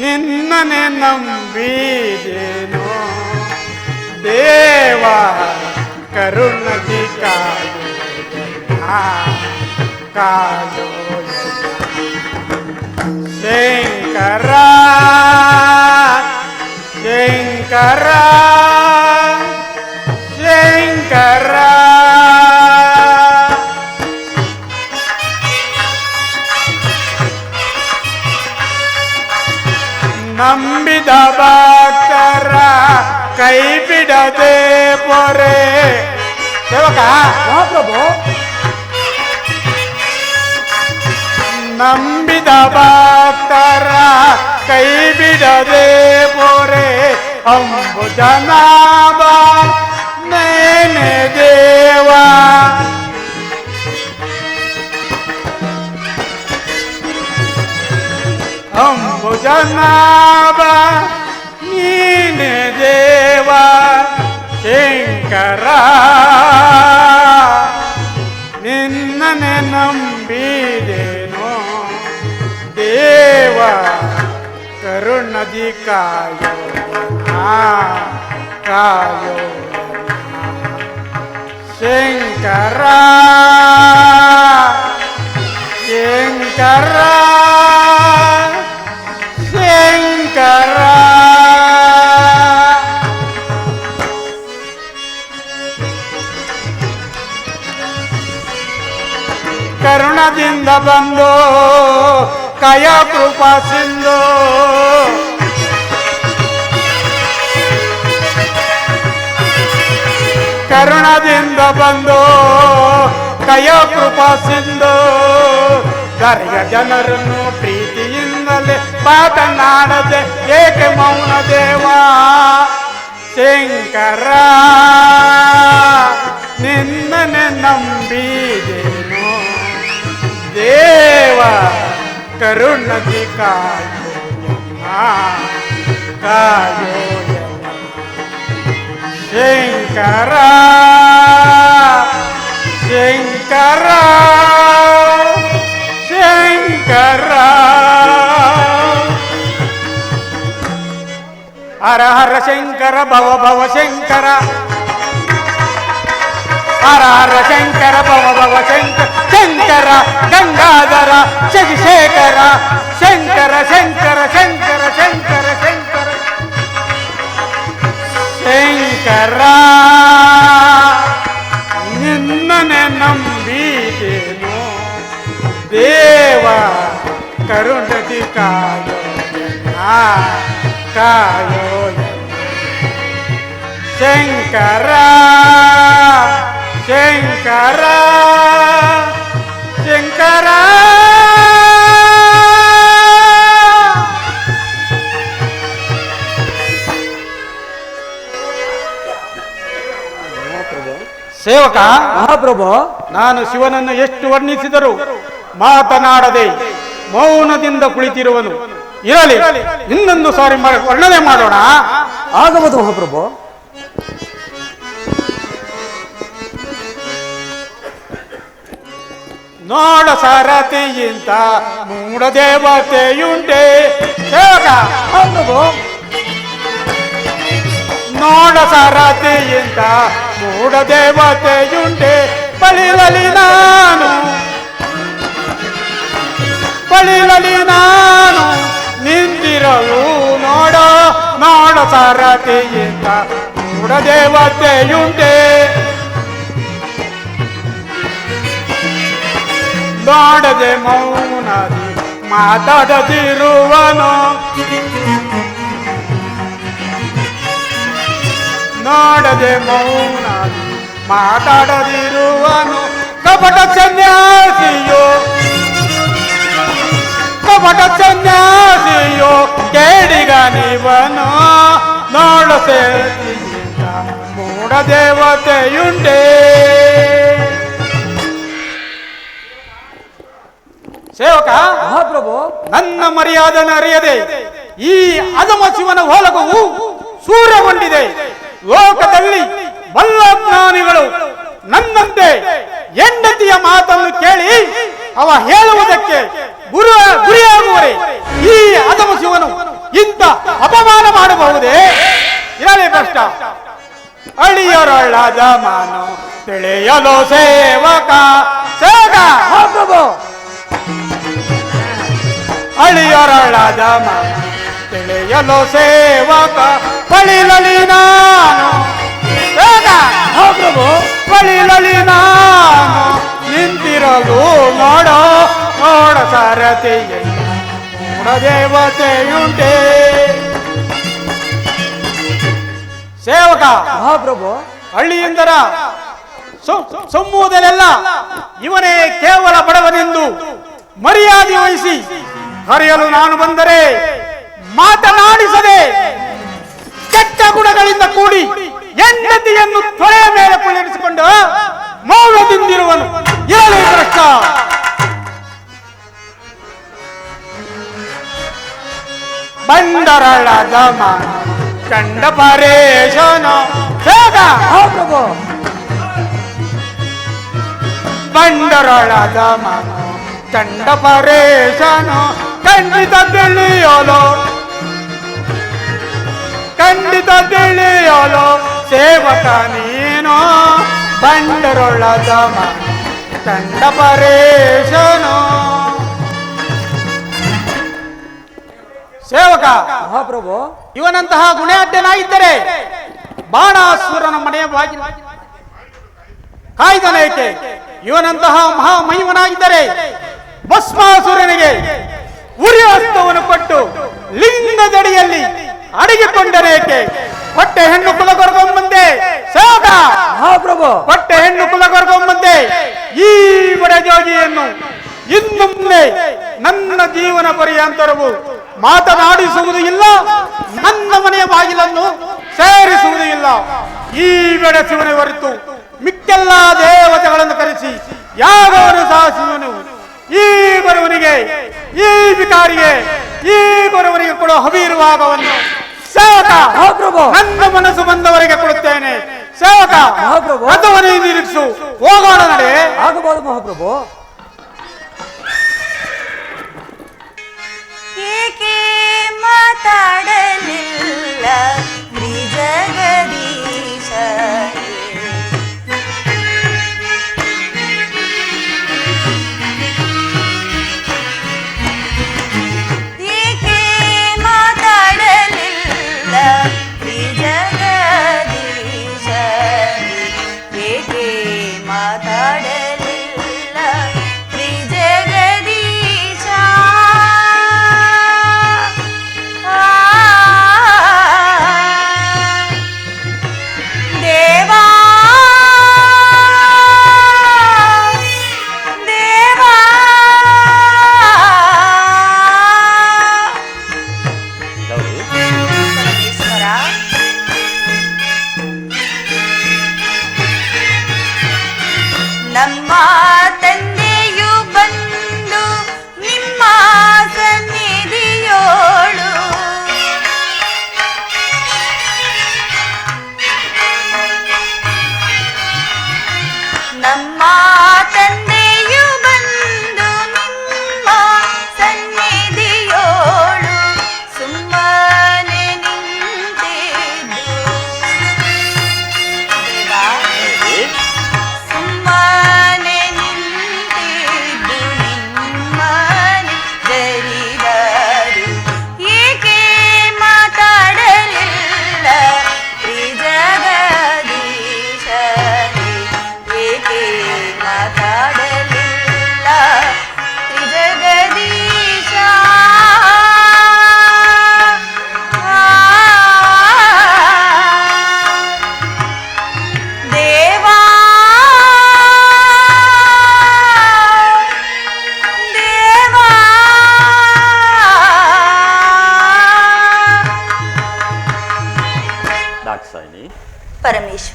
ನಿನ್ನನೆ ನಂಬಿದೇನೋ ದೇವ ಕರುಣದಿ ಕಾಯೋ ಶಂಕರ ಶಂಕರ ಶಂಕರ. ನಂಬಿದ ಭಕ್ತರ ಕೈ ಬಿಡದೆ ಪೊರೆ. ಸೇವಕ ಮಹಾಪ್ರಭು, ನಂಬಿದ ಭಕ್ತರ ಕೈ ಬಿಡದೆ ಪೊರೆ ಅಂಬುಜನಾಭ ನೇನೆ ದೇವ. ಅಂಬುಜನಾಭ ನೀನೆ ದೇವ ಶಂಕರ ನಿನ್ನನೆ ನಂಬಿದೇನೋ ದೇವ ಕರುಣದಿ ಕಾಯೋ ಕಾಯೋ ಶಂಕರ ಶಂಕರ ಶಂಕರ. ಕರುಣದಿಂದ ಬಂದು ಕಯ ಕೃಪಾ ಸಿಂಧು, ಕರುಣದಿಂದ ಬಂದು ಕಯ ಕೃಪಾ ಸಿಂಧು. ಕರೆಯ ಜನರನ್ನು ಪ್ರೀತಿಯಿಂದಲೇ ಮಾತನಾಡದೆ ಏಕೆ ಮೌನ ದೇವ ಶಂಕರ ನಿನ್ನನೆ ನಂಬಿದೇನು ದೇವ ಕರುಣದಿ ಕಾಯೋ ಕಾಯೋ ಶಂಕರ ಶಂಕರ ಶಂಕರ. ಹರ ಹರ ಶಂಕರ ಭವ ಭವ ಶಂಕರ, ಹರ ಹರ ಶಂಕರ ಭವ ಭವ ಶಂಕರ. ಶಂಕರ ಗಂಗಾಧರ ಶಶಿಶೇಖರ ಶಂಕರ ಶಂಕರ ಶಂಕರ ಶಂಕರ ಶಂಕರ ಶಂಕರ ನಿನ್ನನೆ ನಂಬಿದೇನು ದೇವ ಕರುಣದಿ ಕಾಯೋ ಕಾಯೋ ಶಂಕರ ಶಂಕರ ಶಂಕರ. ಸೇವಕ ಮಹಾಪ್ರಭು, ನಾನು ಶಿವನನ್ನು ಎಷ್ಟು ವರ್ಣಿಸಿದರೂ ಮಾತನಾಡದೆ ಮೌನದಿಂದ ಕುಳಿತಿರುವನು. ಇರಲಿ, ಇನ್ನೊಂದು ಸಾರಿ ವರ್ಣನೆ ಮಾಡೋಣ. ಆಗಬಹುದು ಮಹಾಪ್ರಭು. ನೋಡ ಸಾರಥಿಯಿಂದ ಮೂಢ ದೇವತೆಯುಂಟೆ. ಸೇವಕ ಮಹಾಪ್ರಭು, ನೋಡ ಸಾರಥಿಯಿಂದ ಮೂಢ ದೇವತೆಯುಂಟೆ. ಬಳಿಲಲಿ ನಾನು ನಿಂತಿರಲು ನೋಡ ನೋಡ ಸಾರಥಿಯಿಂದ ಮೂಢ ದೇವತೆಯುಂಟೆ. ನೋಡದೆ ಮೌನದಿ ಮಾತಾಡದಿರುವನು. ನೋಡದೆ ಮೌನದಿ ಮಾತಾಡದಿರುವನು. ಕಪಟ ಸನ್ಯಾಸಿಯೋ ಕಪಟ ಸನ್ಯಾಸಿಯೋ ಕೇಡಿಗನಿವನು. ನೋಡ ಸೇರಿದ ಮೂಢ ದೇವತೆಯುಂಟೆ. ಸೇವಕ ಮಹಾಪ್ರಭು, ನನ್ನ ಮರ್ಯಾದೆಯನ್ನು ಅರಿಯದೆ ಈ ಅಧಮ ಶಿವನ ಹೊಲಗವು ಸೂರ್ಯಗೊಂಡಿದೆ. ಲೋಕದಲ್ಲಿ ಬಲ್ಲಜ್ಞಾನಿಗಳು ನನ್ನಂತೆ ಹೆಂಡತಿಯ ಮಾತನ್ನು ಕೇಳಿ ಅವ ಹೇಳುವುದಕ್ಕೆ ಗುರಿಯಾಗುವರೆ ಈ ಅಧಮ ಶಿವನು ಇಂಥ ಅಪಮಾನ ಮಾಡಬಹುದೇ? ಇರಲಿ ಭ್ರಷ್ಟ. ಅಳಿಯರೊಳ್ಳದ ಮಾನು ತಿಳಿಯಲು ಸೇವಕ. ಸೇವಕ ಮಹಾಪ್ರಭು, ಅಳಿಯರೊಳ್ಳದ ಮಾನು ತಿಳಿಯಲು ಸೇವಕ. ಬಳಿಲಲಿ ನಾನು ಸೇವಕ. ಮಹಾಪ್ರಭು, ಬಳಿಲಲಿ ನಾನು ನಿಂತಿರಲು ನೋಡೋ ನೋಡ ಸಾರಥಿಯ ಮೂಢ ದೇವತೆಯುಂಟೆ. ಸೇವಕ ಮಹಾಪ್ರಭು, ಹಳ್ಳಿಯಿಂದರ ಸೊಮ್ಮುವುದಲ್ಲೆಲ್ಲ ಇವನೇ ಕೇವಲ ಬಡವನೆಂದು ಮರ್ಯಾದೆ ವಹಿಸಿ ಕರೆಯಲು ನಾನು ಬಂದರೆ ಮಾತನಾಡಿಸದೆ ಕೆಟ್ಟ ಗುಣಗಳಿಂದ ಕೂಡಿ ಹೆಂಡತಿಯನ್ನು ತೊಳೆಯ ಮೇಲೆ ಕುಳ್ಳಿರಿಸಿಕೊಂಡು ಮೌನದಿಂದಿರುವನು. ಇರಲಿ ಭ್ರಷ್ಟ. ಬಂಡರಳದ ಮಾನ ಕಂಡ ಪರೇಶನ. ಸೇವಕ ಮಹಾಪ್ರಭು, ಬಂಡರಳದ ಮಾನ ಕಂಡ ಪರೇಶನ. ಖಂಡಿತ ತಿಳಿಯಲು ಸೇವಕ ನೀನು. ಬಂಡರೊಳದ ಮಾನ ಕಂಡ ಪರೇಶನು. ಸೇವಕ ಮಹಾಪ್ರಭು, ಇವನಂತಹ ಗುಣಾಢ್ಯನಾಗಿದ್ದರೆ ಬಾಣಾಸುರನ ಮನೆಯ ಬಾಗಿಲ ಕಾಯ್ದನೇಕೆ? ಇವನಂತಹ ಮಹಾಮಹಿಮನಾಗಿದ್ದರೆ ಭಸ್ಮಾಸುರನಿಗೆ ಉರಿಹಸ್ತವನ್ನು ಕೊಟ್ಟು ಲಿಂಗದಡಿಯಲ್ಲಿ ಅಡಗಿಕೊಂಡರೇಕೆ? ಹೊಟ್ಟೆ ಹೆಣ್ಣು ಕುಲಗೊರಗೊಂಬಂದೆ. ಸೇವಕ ಮಹಾಪ್ರಭು, ಹೊಟ್ಟೆ ಹೆಣ್ಣು ಕುಲಗೊರಗೊಂಬಂದೆ. ಈ ಬಡಜೋಗಿಯನ್ನು ಇನ್ನು ಮುಂದೆ ನನ್ನ ಜೀವನ ಪರ್ಯಂತರವು ಮಾತನಾಡಿಸುವುದು ಇಲ್ಲ, ನನ್ನ ಮನೆಯ ಬಾಗಿಲನ್ನು ಸೇರಿಸುವುದು ಇಲ್ಲ. ಈ ಬೆಡ ಶಿವನ ಹೊರತು ಮಿಕ್ಕೆಲ್ಲ ದೇವತೆಗಳನ್ನು ಕರೆಸಿ ಯಾಗವನ್ನು ಸಾಧಿಸುವನು. ಈ ಬರುವನಿಗೆ, ಈ ವಿಕಾರಿಗೆ, ಈ ಬರುವನಿಗೆ ಕೊಡುವ ಹವಿರುವಾಗವನ್ನು ಸೇವಕ ನನ್ನ ಮನಸ್ಸು ಬಂದವರಿಗೆ ಕೊಡುತ್ತೇನೆ. ಸೇವಕ ಮಹಾಪ್ರಭು, ರಥವನ್ನೇ ನಿರೀಕ್ಷು, ಹೋಗೋಣ ನಡೆ. ಆಗಬಹುದು ಮಹಾಪ್ರಭು. ಏಕೆ ಮಾತಾಡಲಿಲ್ಲ ತ್ರಿಜಗದೀಶ? ಏಕೆ ಮಾತಾಡಲಿಲ್ಲ ತ್ರಿಜಗದೀಶ? ಏಕೆ ಮಾತಾಡಲಿಲ್ಲ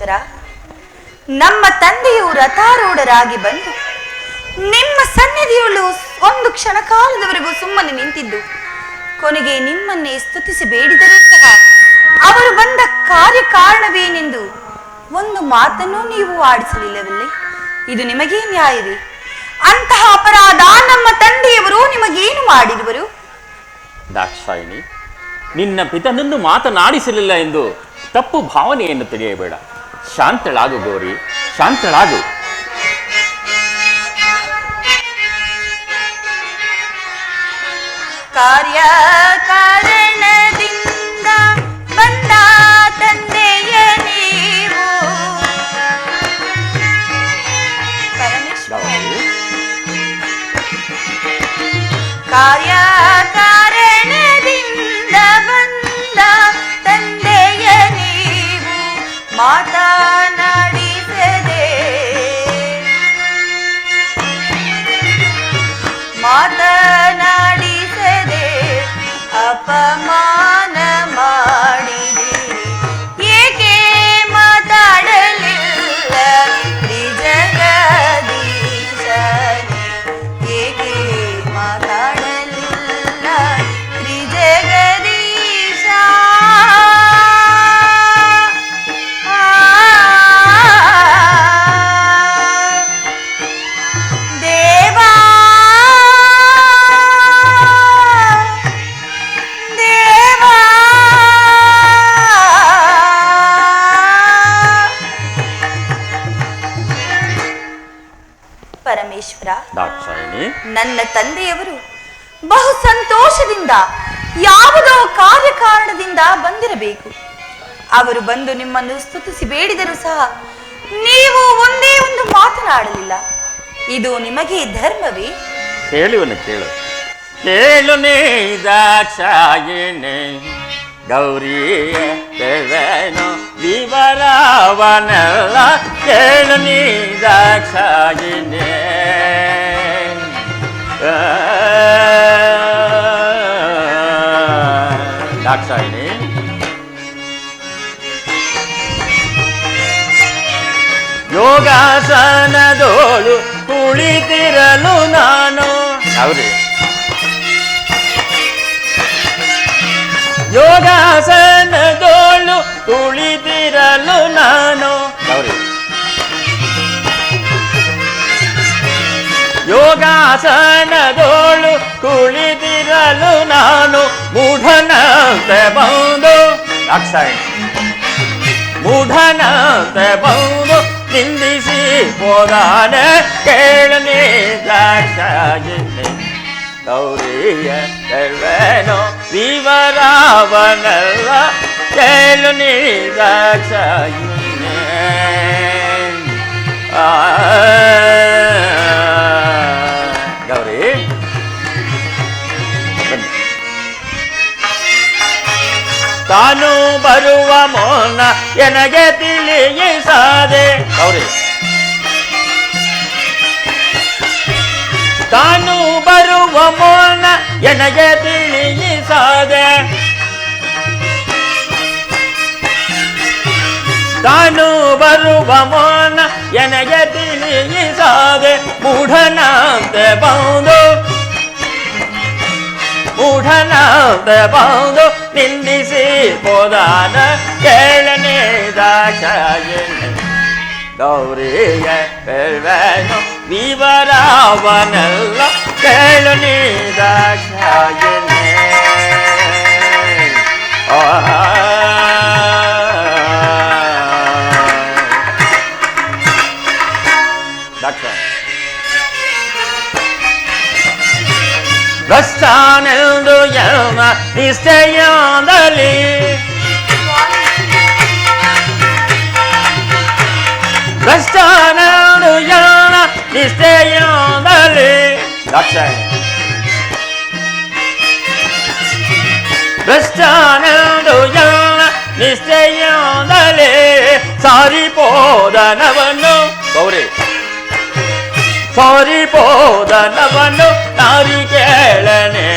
ಪರಮೇಶ್ವರ, ನಮ್ಮ ತಂದೆಯು ರಥಾರೂಢರಾಗಿ ಬಂದು ನಿಮ್ಮ ಸನ್ನಿಧಿಯುಳ್ಳು ಒಂದು ಕ್ಷಣ ಕಾಲದವರೆಗೂ ಸುಮ್ಮನೆ ನಿಂತಿದ್ದು, ಕೊನೆಗೆ ನಿಮ್ಮನ್ನೇ ಸ್ತುತಿಸಿ ಬೇಡಿದರೂ ಸಹ ಅವರು ಬಂದ ಕಾರ್ಯಕಾರಣವೇನೆಂದು ಒಂದು ಮಾತನ್ನು ನೀವು ಆಡಿಸಲಿಲ್ಲವಲ್ಲೇ? ಇದು ನಿಮಗೇ ನ್ಯಾಯವೇ? ಅಂತಹ ಅಪರಾಧ ನಮ್ಮ ತಂದೆಯವರು ನಿಮಗೇನು ಮಾಡಿರುವರು? ದಾಕ್ಷಾಯಿಣಿ, ನಿನ್ನ ಪಿತನನ್ನು ಮಾತನಾಡಿಸಲಿಲ್ಲ ಎಂದು ತಪ್ಪು ಭಾವನೆಯನ್ನು ತಿಳಿಯಬೇಡ. ಶಾಂತಳಾಗು ಗೌರಿ, ಶಾಂತಳಾಗು. ಕಾರ್ಯ ಕಾರಣದಿಂದ ಬಂದ ತಂದೆಯ ನೀವು ಕಾರ್ಯ ಕಾರಣದಿಂದ ಬಂದ ತಂದೆಯ ನೀವು ಮಾತನಾಡಿಸದೆ ಅಪಮಾನ ಮಾಡಿದಿರಿ, ಏಕೆ ಮಾತಾಡಲಿಲ್ಲ ತ್ರಿಜಗದೀಶನೇ? ಏಕೆ ಮಾತಾಡಲಿಲ್ಲ ತ್ರಿಜಗದೀಶ? ದೇವಾ ಪರಮೇಶ್ವರ, ನನ್ನ ತಂದೆಯವರು ಬಹು ಸಂತೋಷದಿಂದ ಯಾವುದೋ ಕಾರ್ಯಕಾರಣದಿಂದ ಬಂದಿರಬೇಕು. ಅವರು ಬಂದು ನಿಮ್ಮನ್ನು ಸ್ತುತಿಸಿ ಬೇಡಿದರೂ ಸಹ ನೀವು ಒಂದೇ ಒಂದು ಮಾತನಾಡಲಿಲ್ಲ. ಇದು ನಿಮಗೆ ಧರ್ಮವೇ? ಹೇಳುವನು ಕೇಳು. ಕೇಳು ನೀ ದಾಕ್ಷಾಯಿಣಿ, ಗೌರಿಯ ದೇವನು ವಿವರವನೆಲ್ಲ ಕೇಳು ನೀ ದಾಕ್ಷಾಯಿಣಿ. ದಾಕ್ಷಾಯಿಣಿ, ಯೋಗಾಸನದೋಳು ಕುಳಿತಿರಲು ನಾನು. ಹೌದು, ಯೋಗಾಸನದೋಳು ಕುಳಿತಿರಲು ನಾನು. ಯೋಗಾಸನದೋಳು ಕುಳಿತಿರಲು ನಾನು ಮೂಢನಂತೆ ಬಂದು. ದಾಕ್ಷಾಯಿಣಿ, ಮೂಢನಂತೆ ಬಂದು ನಿಂದಿಸಿ ಹೋದಾನೆ ಕೇಳನೆ ದಾಕ್ಷಾಯಿಣಿ. ಗೌರಿಯ ಸರ್ವೇನೋ ವಿವರವನೆಲ್ಲ ಕೇಳು ನೀ ದಾಕ್ಷಾಯಿಣಿ. ಗೌರಿ, ತಾನು ಬರುವ ಮೋನ ಎನಗೆ ತಿಳಿಯಿಸದೆ. ಗೌರಿ, ತಾನು ಬರುವ ಮೋನ ಎನಗೆ ತಿಳಿಯಿಸದೆ. ತಾನು ಬರುವ ಮೋನ ಎನಗೆ ತಿಳಿಯಿಸದೆ. ಮೂಢನಂತೆ ಬಂದು, ಮೂಢನಂತೆ ಬಂದು ನಿಂದಿಸಿ ಹೋದಾನ ಕೇಳನೆ ದಾಕ್ಷಾಯಿಣಿ. ಗೌರಿಯ ಸರ್ವೇನೋ ವಿವರವನೆಲ್ಲ ಕೇಳು ನೀ ದಾಕ್ಷಾಯಿಣಿ. ಭ್ರಷ್ಟಾನೆಂದು ಯಮ ನಿಶ್ಚಯದಲ್ಲಿ ಭ್ರಷ್ಟಾನೆಂದು ಯಮ ನಿಶ್ಚಯದಲ್ಲಿ. ಭ್ರಷ್ಟಾನೆಂದು ಯಮ ನಿಶ್ಚಯದಲ್ಲಿ ಸಾರಿಪೋದನವನ್ನು. ಗೌರಿ, ಸಾರಿಪೋದನವನ್ನು ನಾರಿ ಕೇಳನೆ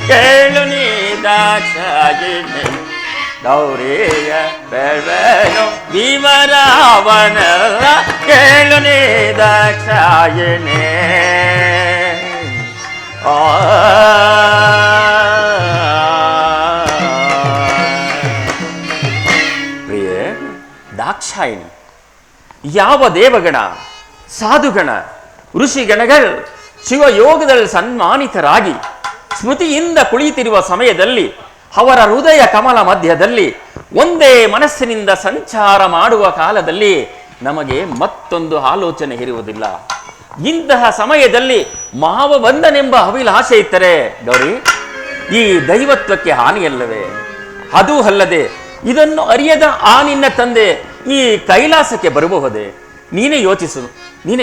ಕೇಳು ನೀ ದಾಕ್ಷಾಯಿಣಿ. ಗೌರಿಯ ಬೇಡವೇನು ವಿವರವನೆಲ್ಲ ಕೇಳು ನೀ ದಾಕ್ಷಾಯಿಣಿ. ಪ್ರಿಯೆ ದಾಕ್ಷಾಯಿಣಿ, ಯಾವ ದೇವಗಣ, ಸಾಧುಗಣ, ಋಷಿಗಣಗಳು ಶಿವಯೋಗದಲ್ಲಿ ಸನ್ಮಾನಿತರಾಗಿ ಸ್ಮೃತಿಯಿಂದ ಕುಳಿತಿರುವ ಸಮಯದಲ್ಲಿ ಅವರ ಹೃದಯ ಕಮಲ ಮಧ್ಯದಲ್ಲಿ ಒಂದೇ ಮನಸ್ಸಿನಿಂದ ಸಂಚಾರ ಮಾಡುವ ಕಾಲದಲ್ಲಿ ನಮಗೆ ಮತ್ತೊಂದು ಆಲೋಚನೆ ಇರುವುದಿಲ್ಲ. ಇಂತಹ ಸಮಯದಲ್ಲಿ ಮಾವಬಂಧನೆಂಬ ಅಭಿಲಾಷೆ ಇದ್ದರೆ ಗೌರಿ, ಈ ದೈವತ್ವಕ್ಕೆ ಹಾನಿಯಲ್ಲವೇ? ಅದೂ ಅಲ್ಲದೆ ಇದನ್ನು ಅರಿಯದ ಆ ನಿನ್ನ ತಂದೆ ಈ ಕೈಲಾಸಕ್ಕೆ ಬರಬಹುದೇ? ನೀನೇ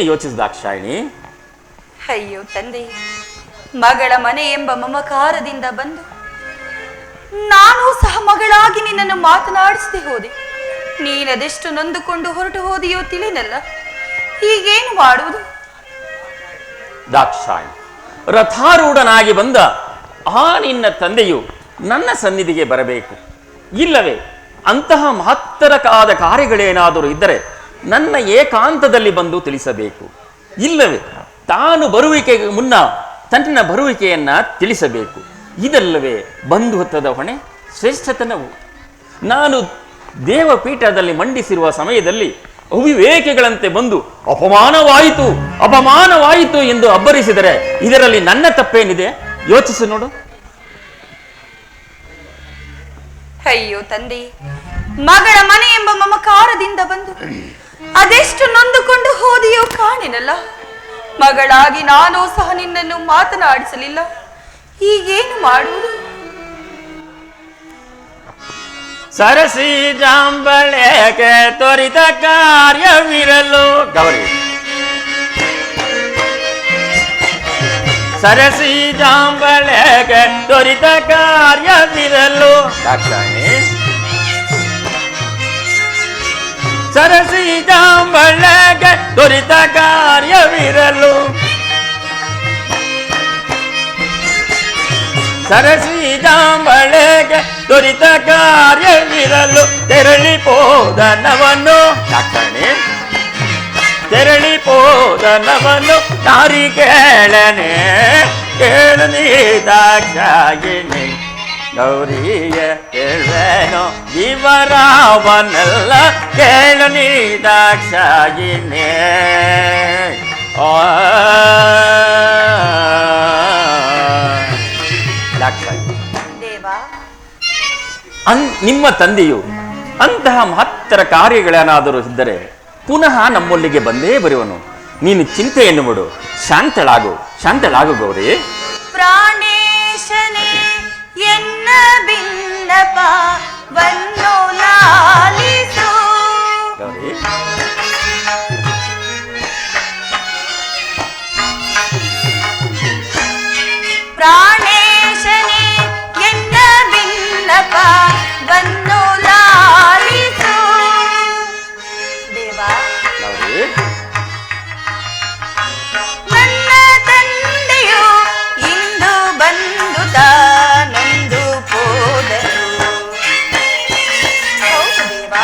ಯೋಚಿಸು ದಾಕ್ಷಾಯಿಣಿ. ಅಯ್ಯೋ ತಂದೆ, ಮಗಳ ಮನೆ ಎಂಬ ಮಮಕಾರದಿಂದ ಬಂದು ನಾನು ಸಹ ಮಗಳಾಗಿ ನಿನ್ನನ್ನು ಮಾತನಾಡಿಸದೆ ಹೋದೆ. ನೀನದೆಷ್ಟು ನೊಂದುಕೊಂಡು ಹೊರಟು ಹೋದೆಯೋ ತಿಳಿನಲ್ಲ. ಹೀಗೇನು ಮಾಡುವುದು? ದಾಕ್ಷಾಯಿಣಿ, ರಥಾರೂಢನಾಗಿ ಬಂದ ಆ ನಿನ್ನ ತಂದೆಯು ನನ್ನ ಸನ್ನಿಧಿಗೆ ಬರಬೇಕು. ಇಲ್ಲವೇ ಅಂತಹ ಮಹತ್ತರಕಾದ ಕಾರ್ಯಗಳೇನಾದರೂ ಇದ್ದರೆ ನನ್ನ ಏಕಾಂತದಲ್ಲಿ ಬಂದು ತಿಳಿಸಬೇಕು. ಇಲ್ಲವೇ ತಾನು ಬರುವಿಕೆಗೆ ಮುನ್ನ ತನ್ನ ಬರುವಿಕೆಯನ್ನ ತಿಳಿಸಬೇಕು. ಇದಲ್ಲವೇ ಬಂಧುತ್ವದ ಹೊಣೆ, ಶ್ರೇಷ್ಠತನವು. ನಾನು ದೇವಪೀಠದಲ್ಲಿ ಮಂಡಿಸಿರುವ ಸಮಯದಲ್ಲಿ ಅವಿವೇಕಿಗಳಂತೆ ಬಂದು ಅಪಮಾನವಾಯಿತು ಎಂದು ಅಬ್ಬರಿಸಿದರೆ ಇದರಲ್ಲಿ ನನ್ನ ತಪ್ಪೇನಿದೆ? ಯೋಚಿಸು ನೋಡು. ಅಯ್ಯೋ ತಂದೆ, ಮಗಳ ಮನೆ ಎಂಬ ಮಮಕಾರದಿಂದ ಬಂದು ಅದೆಷ್ಟು ನೊಂದುಕೊಂಡು ಹೋದೆಯೋ ಕಾಣೆನಲ್ಲ. ಮಗಳಾಗಿ ನಾನು ಸಹ ನಿನ್ನನ್ನು ಮಾತನಾಡಿಸಲಿಲ್ಲ. ಹೀಗೇನು ಮಾಡುವುದು? ಸರಸಿ ಜಾಂಬಳೆಗೆ ತ್ವರಿತ ಕಾರ್ಯವಿರಲು ಗೌರಿ. ಸರಸಿ ಜಾಂಬಳೆಗೆ ತ್ವರಿತ ಕಾರ್ಯವಿರಲು ದಾಕ್ಷಾಯಿಣಿ. ಸರಸಿ ಜಾಂಬಳೆಗೆ ತ್ವರಿತ ಕಾರ್ಯವಿರಲು. ಸರಸಿ ಜಾಂಬಳೆಗೆ ತ್ವರಿತ ಕಾರ್ಯವಿರಲು ತೆರಳಿಪೋದನವನ್ನು ದಾಕ್ಷಾಯಿಣಿ. ತೆರಳಿಪೋದನವನ್ನು ದಾರಿ ಕೇಳನೆ ಕೇಳು ನೀ ದಾಕ್ಷಾಯಿಣಿ. ಗೌರಿಯ ಕೇಳೇನೋ ವಿವರವನ್ನೆಲ್ಲ ಕೇಳು ನೀ ದಾಕ್ಷಾಯಿಣಿ. ದೇವಾ, ನಿಮ್ಮ ತಂದೆಯು ಅಂತಹ ಮಹತ್ತರ ಕಾರ್ಯಗಳೇನಾದರೂ ಇದ್ದರೆ ಪುನಃ ನಮ್ಮೊಲ್ಲಿಗೆ ಬಂದೇ ಬರುವನು. ನೀನು ಚಿಂತೆಯನ್ನು ಬಿಡು, ಶಾಂತಳಾಗು ಗೌರಿ. ಪ್ರಾಣೇಶನೇ ಎನ್ನ ಬಿನ್ನಪವನ್ನು ಲಾಲಿಸು. ಗೌರಿ, ಪ್ರಾಣೇಶನೇ ಎನ್ನ ಬಿನ್ನಪವನ್ನು ಲಾಲಿಸು. ದೇವಾ, ಗೌರಿ, ನನ್ನ ತಂದೆಯು ಇಂದು ಬಂದು ತಾನೊಂದು ಹೋದರು. ಹೌದು ದೇವಾ,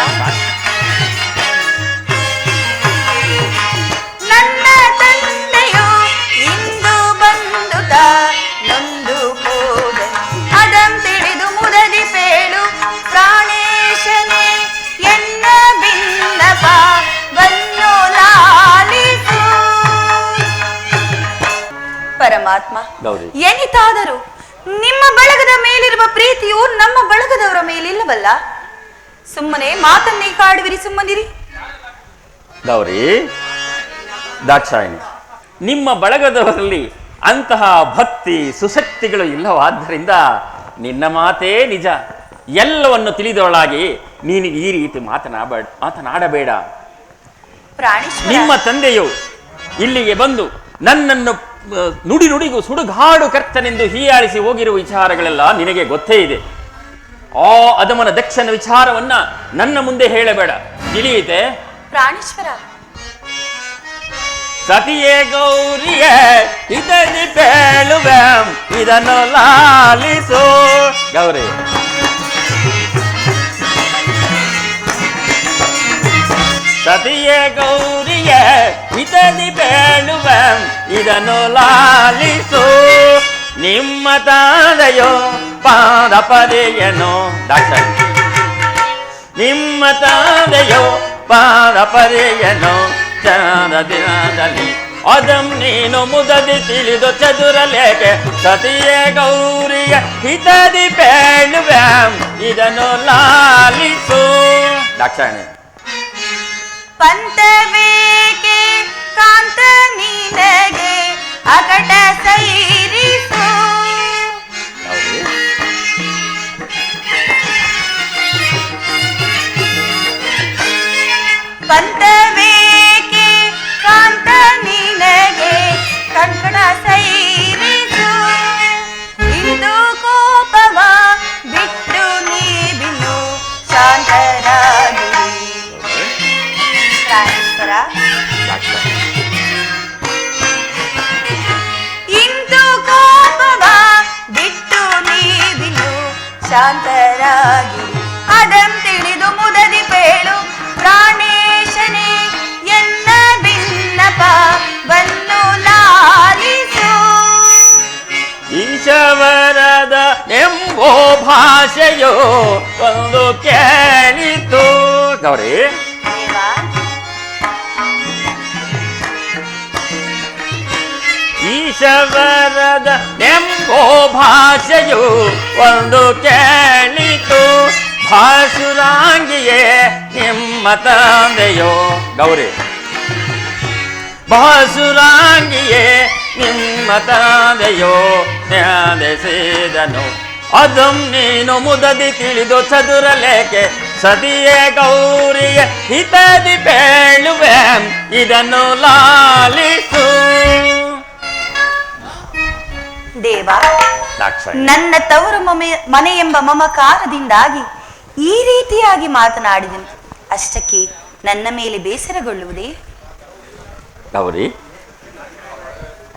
ನನ್ನ ತಂದೆಯು ಇಂದು ಬಂದು ತಾನೊಂದು ಹೋದರು. ಅದಂ ತಿಳಿದು ಮುದದಿ ಪೇಳು ಪ್ರಾಣೇಶನೇ ಎನ್ನ ಬಿನ್ನಪವನ್ನು ಲಾಲಿಸು. ಪರಮಾತ್ಮ, ಗೌರಿ, ಏನಿತಾದರೂ ನಿಮ್ಮ ಬಳಗದ ಮೇಲಿರುವ ಪ್ರೀತಿಯು ನಮ್ಮ ಬಳಗದವರ ಮೇಲಿಲ್ಲವಲ್ಲ. ಸುಮ್ಮನೆ ಮಾತನ್ನೇ ಕಾಡುವಿರಿ, ಸುಮ್ಮನಿರಿ. ಗೌರಿ, ದಾಕ್ಷಾಯಿಣಿ, ನಿಮ್ಮ ಬಳಗದವರಲ್ಲಿ ಅಂತಹ ಭಕ್ತಿ ಸುಶಕ್ತಿಗಳು ಇಲ್ಲವಾದ್ದರಿಂದ ನಿನ್ನ ಮಾತೇ ನಿಜ. ಎಲ್ಲವನ್ನು ತಿಳಿದವಳಾಗಿ ನೀನು ಈ ರೀತಿ ಮಾತನಾಡಬೇಡ. ಪ್ರಾಣೇಶ್ವರ, ನಿಮ್ಮ ತಂದೆಯು ಇಲ್ಲಿಗೆ ಬಂದು ನನ್ನನ್ನು ನುಡಿಗೂ ಸುಡುಗಾಡು ಕರ್ತನೆಂದು ಹೀಯಾಳಿಸಿ ಹೋಗಿರುವ ವಿಚಾರಗಳೆಲ್ಲ ನಿನಗೆ ಗೊತ್ತೇ ಇದೆ. ಆ ಅದಮನ ದಕ್ಷನ ವಿಚಾರವನ್ನ ನನ್ನ ಮುಂದೆ ಹೇಳಬೇಡ, ತಿಳಿಯಿತೆ? ಪ್ರಾಣೇಶ್ವರ, ಸತಿಯೇ ಗೌರಿಯೇ ಇದನ್ನು ಹೇಳುವೆಂ, ಇದನ್ನು ಲಾಲಿಸು. ಗೌರಿ, ಸತಿಯೇ ಗೌರಿಯ ಹಿತದಿ ಬೇಳುವ ಇದನ್ನು ಲಾಲಿಸು ನಿಮ್ಮ ತಾದೆಯೋ ಪಾದ ಪದೆಯನು ಡಾಕ್ಟರ್ ನಿಮ್ಮ ತಾದೆಯೋ ಪಾದ ಪದೆಯನು ಚಂದ ದಿನದಲ್ಲಿ ಅದಂ ನೀನು ಮುದದಿ ತಿಳಿದು ಚದುರಲೇಕೆ ಸತಿಯೇ ಗೌರಿಯ ಹಿತದಿ ಬೇಳುವ ಇದನ್ನು ಲಾಲಿಸು ಡಾಕ್ಟರ್ ಪಂತವೇಕೆ ಕಾಂತ ನಿನಗೆ ಅಗಟ ಸೈರಿಸು ಪಂತವೇಕೆ ಕಾಂತ ನಿನಗೆ ಕಂಕಣ ಸೈರಿಸು ಇಂದು ಕೋಪವ ಬಿಟ್ಟು ನೀ ಬಿನ್ನು ಶಾಂತರಾಗಿ ಇಂದು ಕೋಪವ ಬಿಟ್ಟು ನೀವಿನು ಶಾಂತರಾಗಿ ಅದಂ ತಿಳಿದು ಮುದದಿ ಪೇಳು ಪ್ರಾಣೇಶನೇ ಎಲ್ಲ ಭಿನ್ನಪ ವನ್ನು ಲಾಲಿಸು ಈಶವರದ ಎಂಬೋ ಭಾಷೆಯೋ ಒಂದು ಕೇಳಿತು ಗೌರಿ ಈಶವರದ ಎಂಬೋ ಭಾಷೆಯು ಒಂದು ಕೇಳಿತು ಭಾಸುರಾಂಗಿಯೇ ನಿಮ್ಮ ತಂದೆಯೋ ಗೌರಿ ಭಾಸುರಾಂಗಿಯೇ ನಿಮ್ಮ ತಂದೆಯೋ ನ್ಯಾದೇಸಿದನು ಅದಂ ನೀನು ಮುದದಿ ತಿಳಿದು ಚದುರಲೇಕೆ ಸತಿಯೇ ಗೌರಿಯ ಹಿತದಿ ಬೇಳುವೆ ಇದನ್ನು ಲಾಲಿಸು ದೇವ ನನ್ನ ತವರು ಮನೆ ಎಂಬ ಮಮಕಾರದಿಂದಾಗಿ ಈ ರೀತಿಯಾಗಿ ಮಾತನಾಡಿದನು ಅಷ್ಟಕ್ಕೆ ನನ್ನ ಮೇಲೆ ಬೇಸರಗೊಳ್ಳುವುದೇ ಗೌರಿ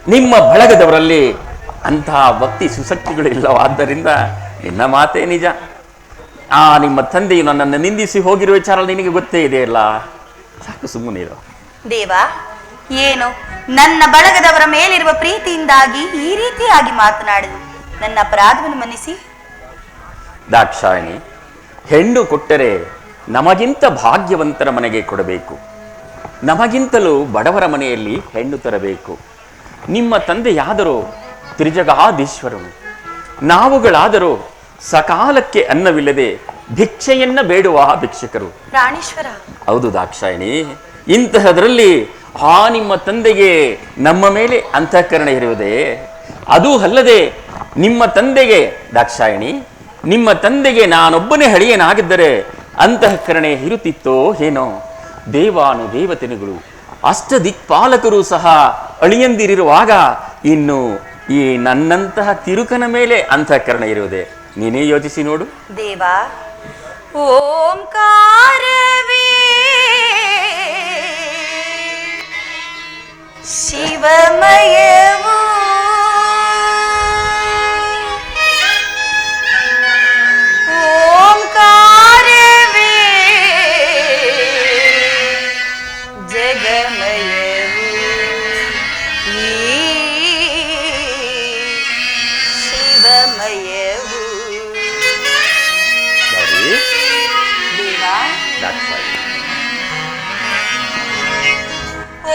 ನಿಮ್ಮ ಬಳಗದವರಲ್ಲಿ ಅಂತಹ ಭಕ್ತಿ ಸುಶಕ್ತಿಗಳು ಇಲ್ಲವಾದ್ದರಿಂದ ನಿನ್ನ ಮಾತೇ ನಿಜ ನಿಮ್ಮ ತಂದೆಯು ನನ್ನನ್ನು ನಿಂದಿಸಿ ಹೋಗಿರುವ ವಿಚಾರ ನಿನಗೆ ಗೊತ್ತೇ ಇದೆಯಲ್ಲ ಸಾಕು ಸುಮ್ಮನಿರು ದೇವ ಏನು ನನ್ನ ಬಳಗದವರ ಮೇಲಿರುವ ಪ್ರೀತಿಯಿಂದಾಗಿ ಈ ರೀತಿಯಾಗಿ ಮಾತನಾಡಿದು ನನ್ನ ಅಪರಾಧವನ್ನು ಮನ್ನಿಸಿ ದಾಕ್ಷಾಯಿಣಿ ಹೆಣ್ಣು ಕೊಟ್ಟರೆ ನಮಗಿಂತ ಭಾಗ್ಯವಂತರ ಮನೆಗೆ ಕೊಡಬೇಕು ನಮಗಿಂತಲೂ ಬಡವರ ಮನೆಯಲ್ಲಿ ಹೆಣ್ಣು ತರಬೇಕು ನಿಮ್ಮ ತಂದೆಯಾದರೂ ತ್ರಿಜಗಾಧೀಶ್ವರನು ನಾವುಗಳಾದರೂ ಸಕಾಲಕ್ಕೆ ಅನ್ನವಿಲ್ಲದೆ ಭಿಕ್ಷೆಯನ್ನ ಬೇಡುವ ಭಿಕ್ಷಕರು ಪ್ರಾಣೇಶ್ವರ ಹೌದು ದಾಕ್ಷಾಯಿಣಿ ಇಂತಹದರಲ್ಲಿ ನಿಮ್ಮ ತಂದೆಗೆ ನಮ್ಮ ಮೇಲೆ ಅಂತಃಕರಣ ಇರುವುದೇ ಅದೂ ಅಲ್ಲದೆ ನಿಮ್ಮ ತಂದೆಗೆ ದಾಕ್ಷಾಯಿಣಿ ನಿಮ್ಮ ತಂದೆಗೆ ನಾನೊಬ್ಬನೇ ಹಳಿಯನಾಗಿದ್ದರೆ ಅಂತಃಕರಣೆ ಇರುತ್ತಿತ್ತೋ ಏನೋ ದೇವಾನು ದೇವತೆಗಳು ಅಷ್ಟದಿಕ್ಪಾಲಕರು ಸಹ ಅಳಿಯಂದಿರುವಾಗ ಇನ್ನು ಈ ನನ್ನಂತಹ ತಿರುಕನ ಮೇಲೆ ಅಂತಃಕರಣ ಇರುವುದೇ ನೀನೇ ಯೋಚಿಸಿ ನೋಡು ದೇವ ಓಂಕಾರವೇ ಶಿವಮಯವು ಓಂಕಾರವೇ ಜಗಮಯವು ಈ ಶಿವಮಯವು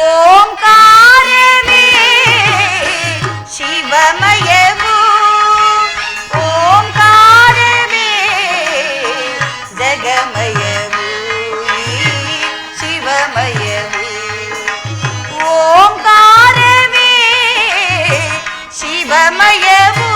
ಓಂಕಾರವೇ ಶಿವಮಯವು ಓಂಕಾರವೇ ಜಗಮಯವು ಶಿವಮಯವು ಓಂಕಾರವೇ ಶಿವಮಯವು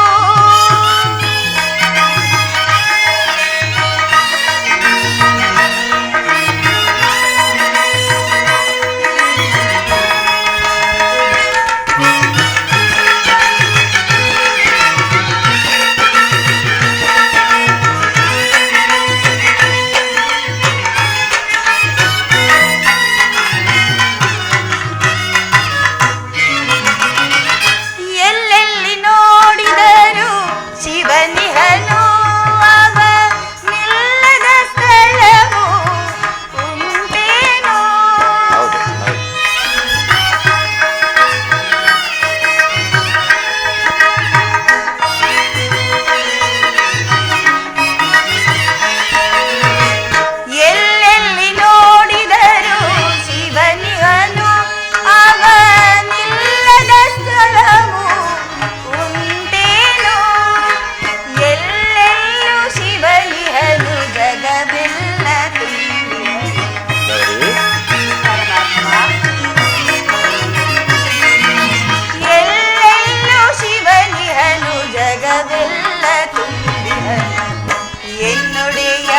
ಎನ್ನುಡೆಯ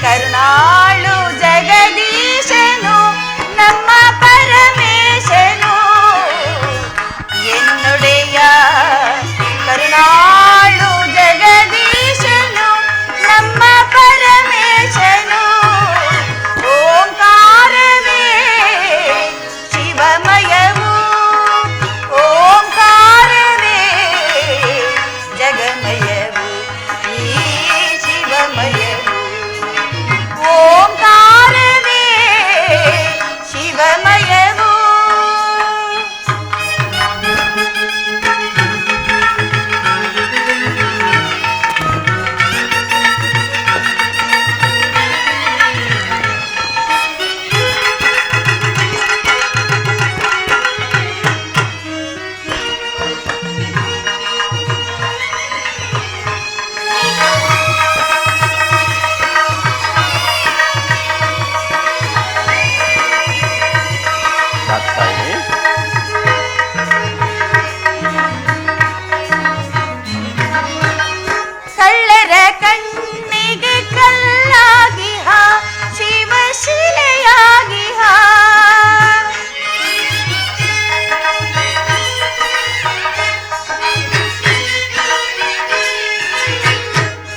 ಕರುಣಾಳು ಜಗದೀಶನು ನಮ್ಮ ಪರಮೇಶನು ಎನ್ನುಡೆಯ ಕರುಣಾಳು ಜಗದೀಶನು ನಮ್ಮ ಪರಮೇಶನು ಓಂಕಾರವೇ ಶಿವಮಯವು ಓಂಕಾರವೇ ಜಗಮಯವು ಈ ಶಿವಮಯವು ಓಂಕಾರವೇ ಶಿವಮಯವು ದಾಕ್ಷಾಯಿಣಿ, ಕಳ್ಳರ ಕಣ್ಣಿಗೆ ಕಲ್ಲಾಗಿಹ ಶಿವಶಿಲೆಯಾಗಿಹ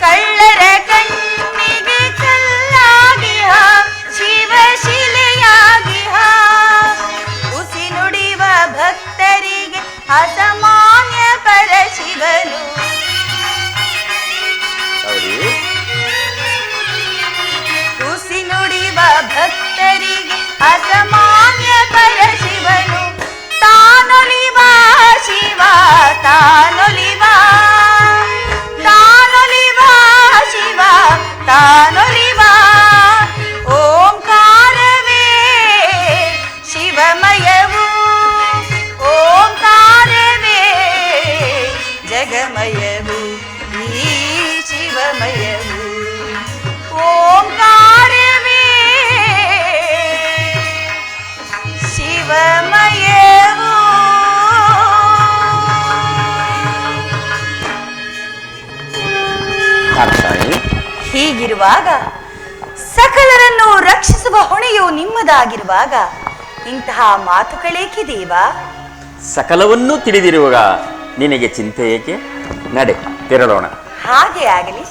ಕಳ್ಳರ ಕಣ್ಣಿಗೆ ಕಲ್ಲಾಗಿಹ ಶಿವಶಿಲೆಯಾಗಿಹ ಉಸಿ ನುಡಿವ ಭಕ್ತರಿಗೆ ಅಸಾಮಾನ್ಯ ಪರಶಿವನು ಗೌರಿ, ತುಸಿ ನುಡಿವ ಭಕ್ತರಿಗೆ ಅಸಾಮಾನ್ಯ ಪರಶಿವನು ತಾನೊಲಿವ ಶಿವ ತಾನೊಲಿವ ತಾನೊಲಿವ ಶಿವ ತಾನೊಲಿವ ಓಂಕಾರವೇ ಶಿವಮಯವು ಓಂಕಾರವೇ ಜಗಮಯವು ಈ ಶಿವಮಯವು ಓಂಕಾರವೇ ಶಿವಮಯವು ದಾಕ್ಷಾಯಿಣಿ, ಹೀಗಿರುವಾಗ ಸಕಲರನ್ನು ರಕ್ಷಿಸುವ ಹೊಣೆಯು ನಿಮ್ಮದಾಗಿರುವಾಗ ಇಂತಹ ಮಾತುಗಳೇಕೆ ದೇವ? ಸಕಲವನ್ನೂ ತಿಳಿದಿರುವಾಗ ನಿನಗೆ ಚಿಂತೆ ಏಕೆ? ನಡೆ ತೆರಳೋಣ. ಹಾಗೆ ಆಗಲಿ.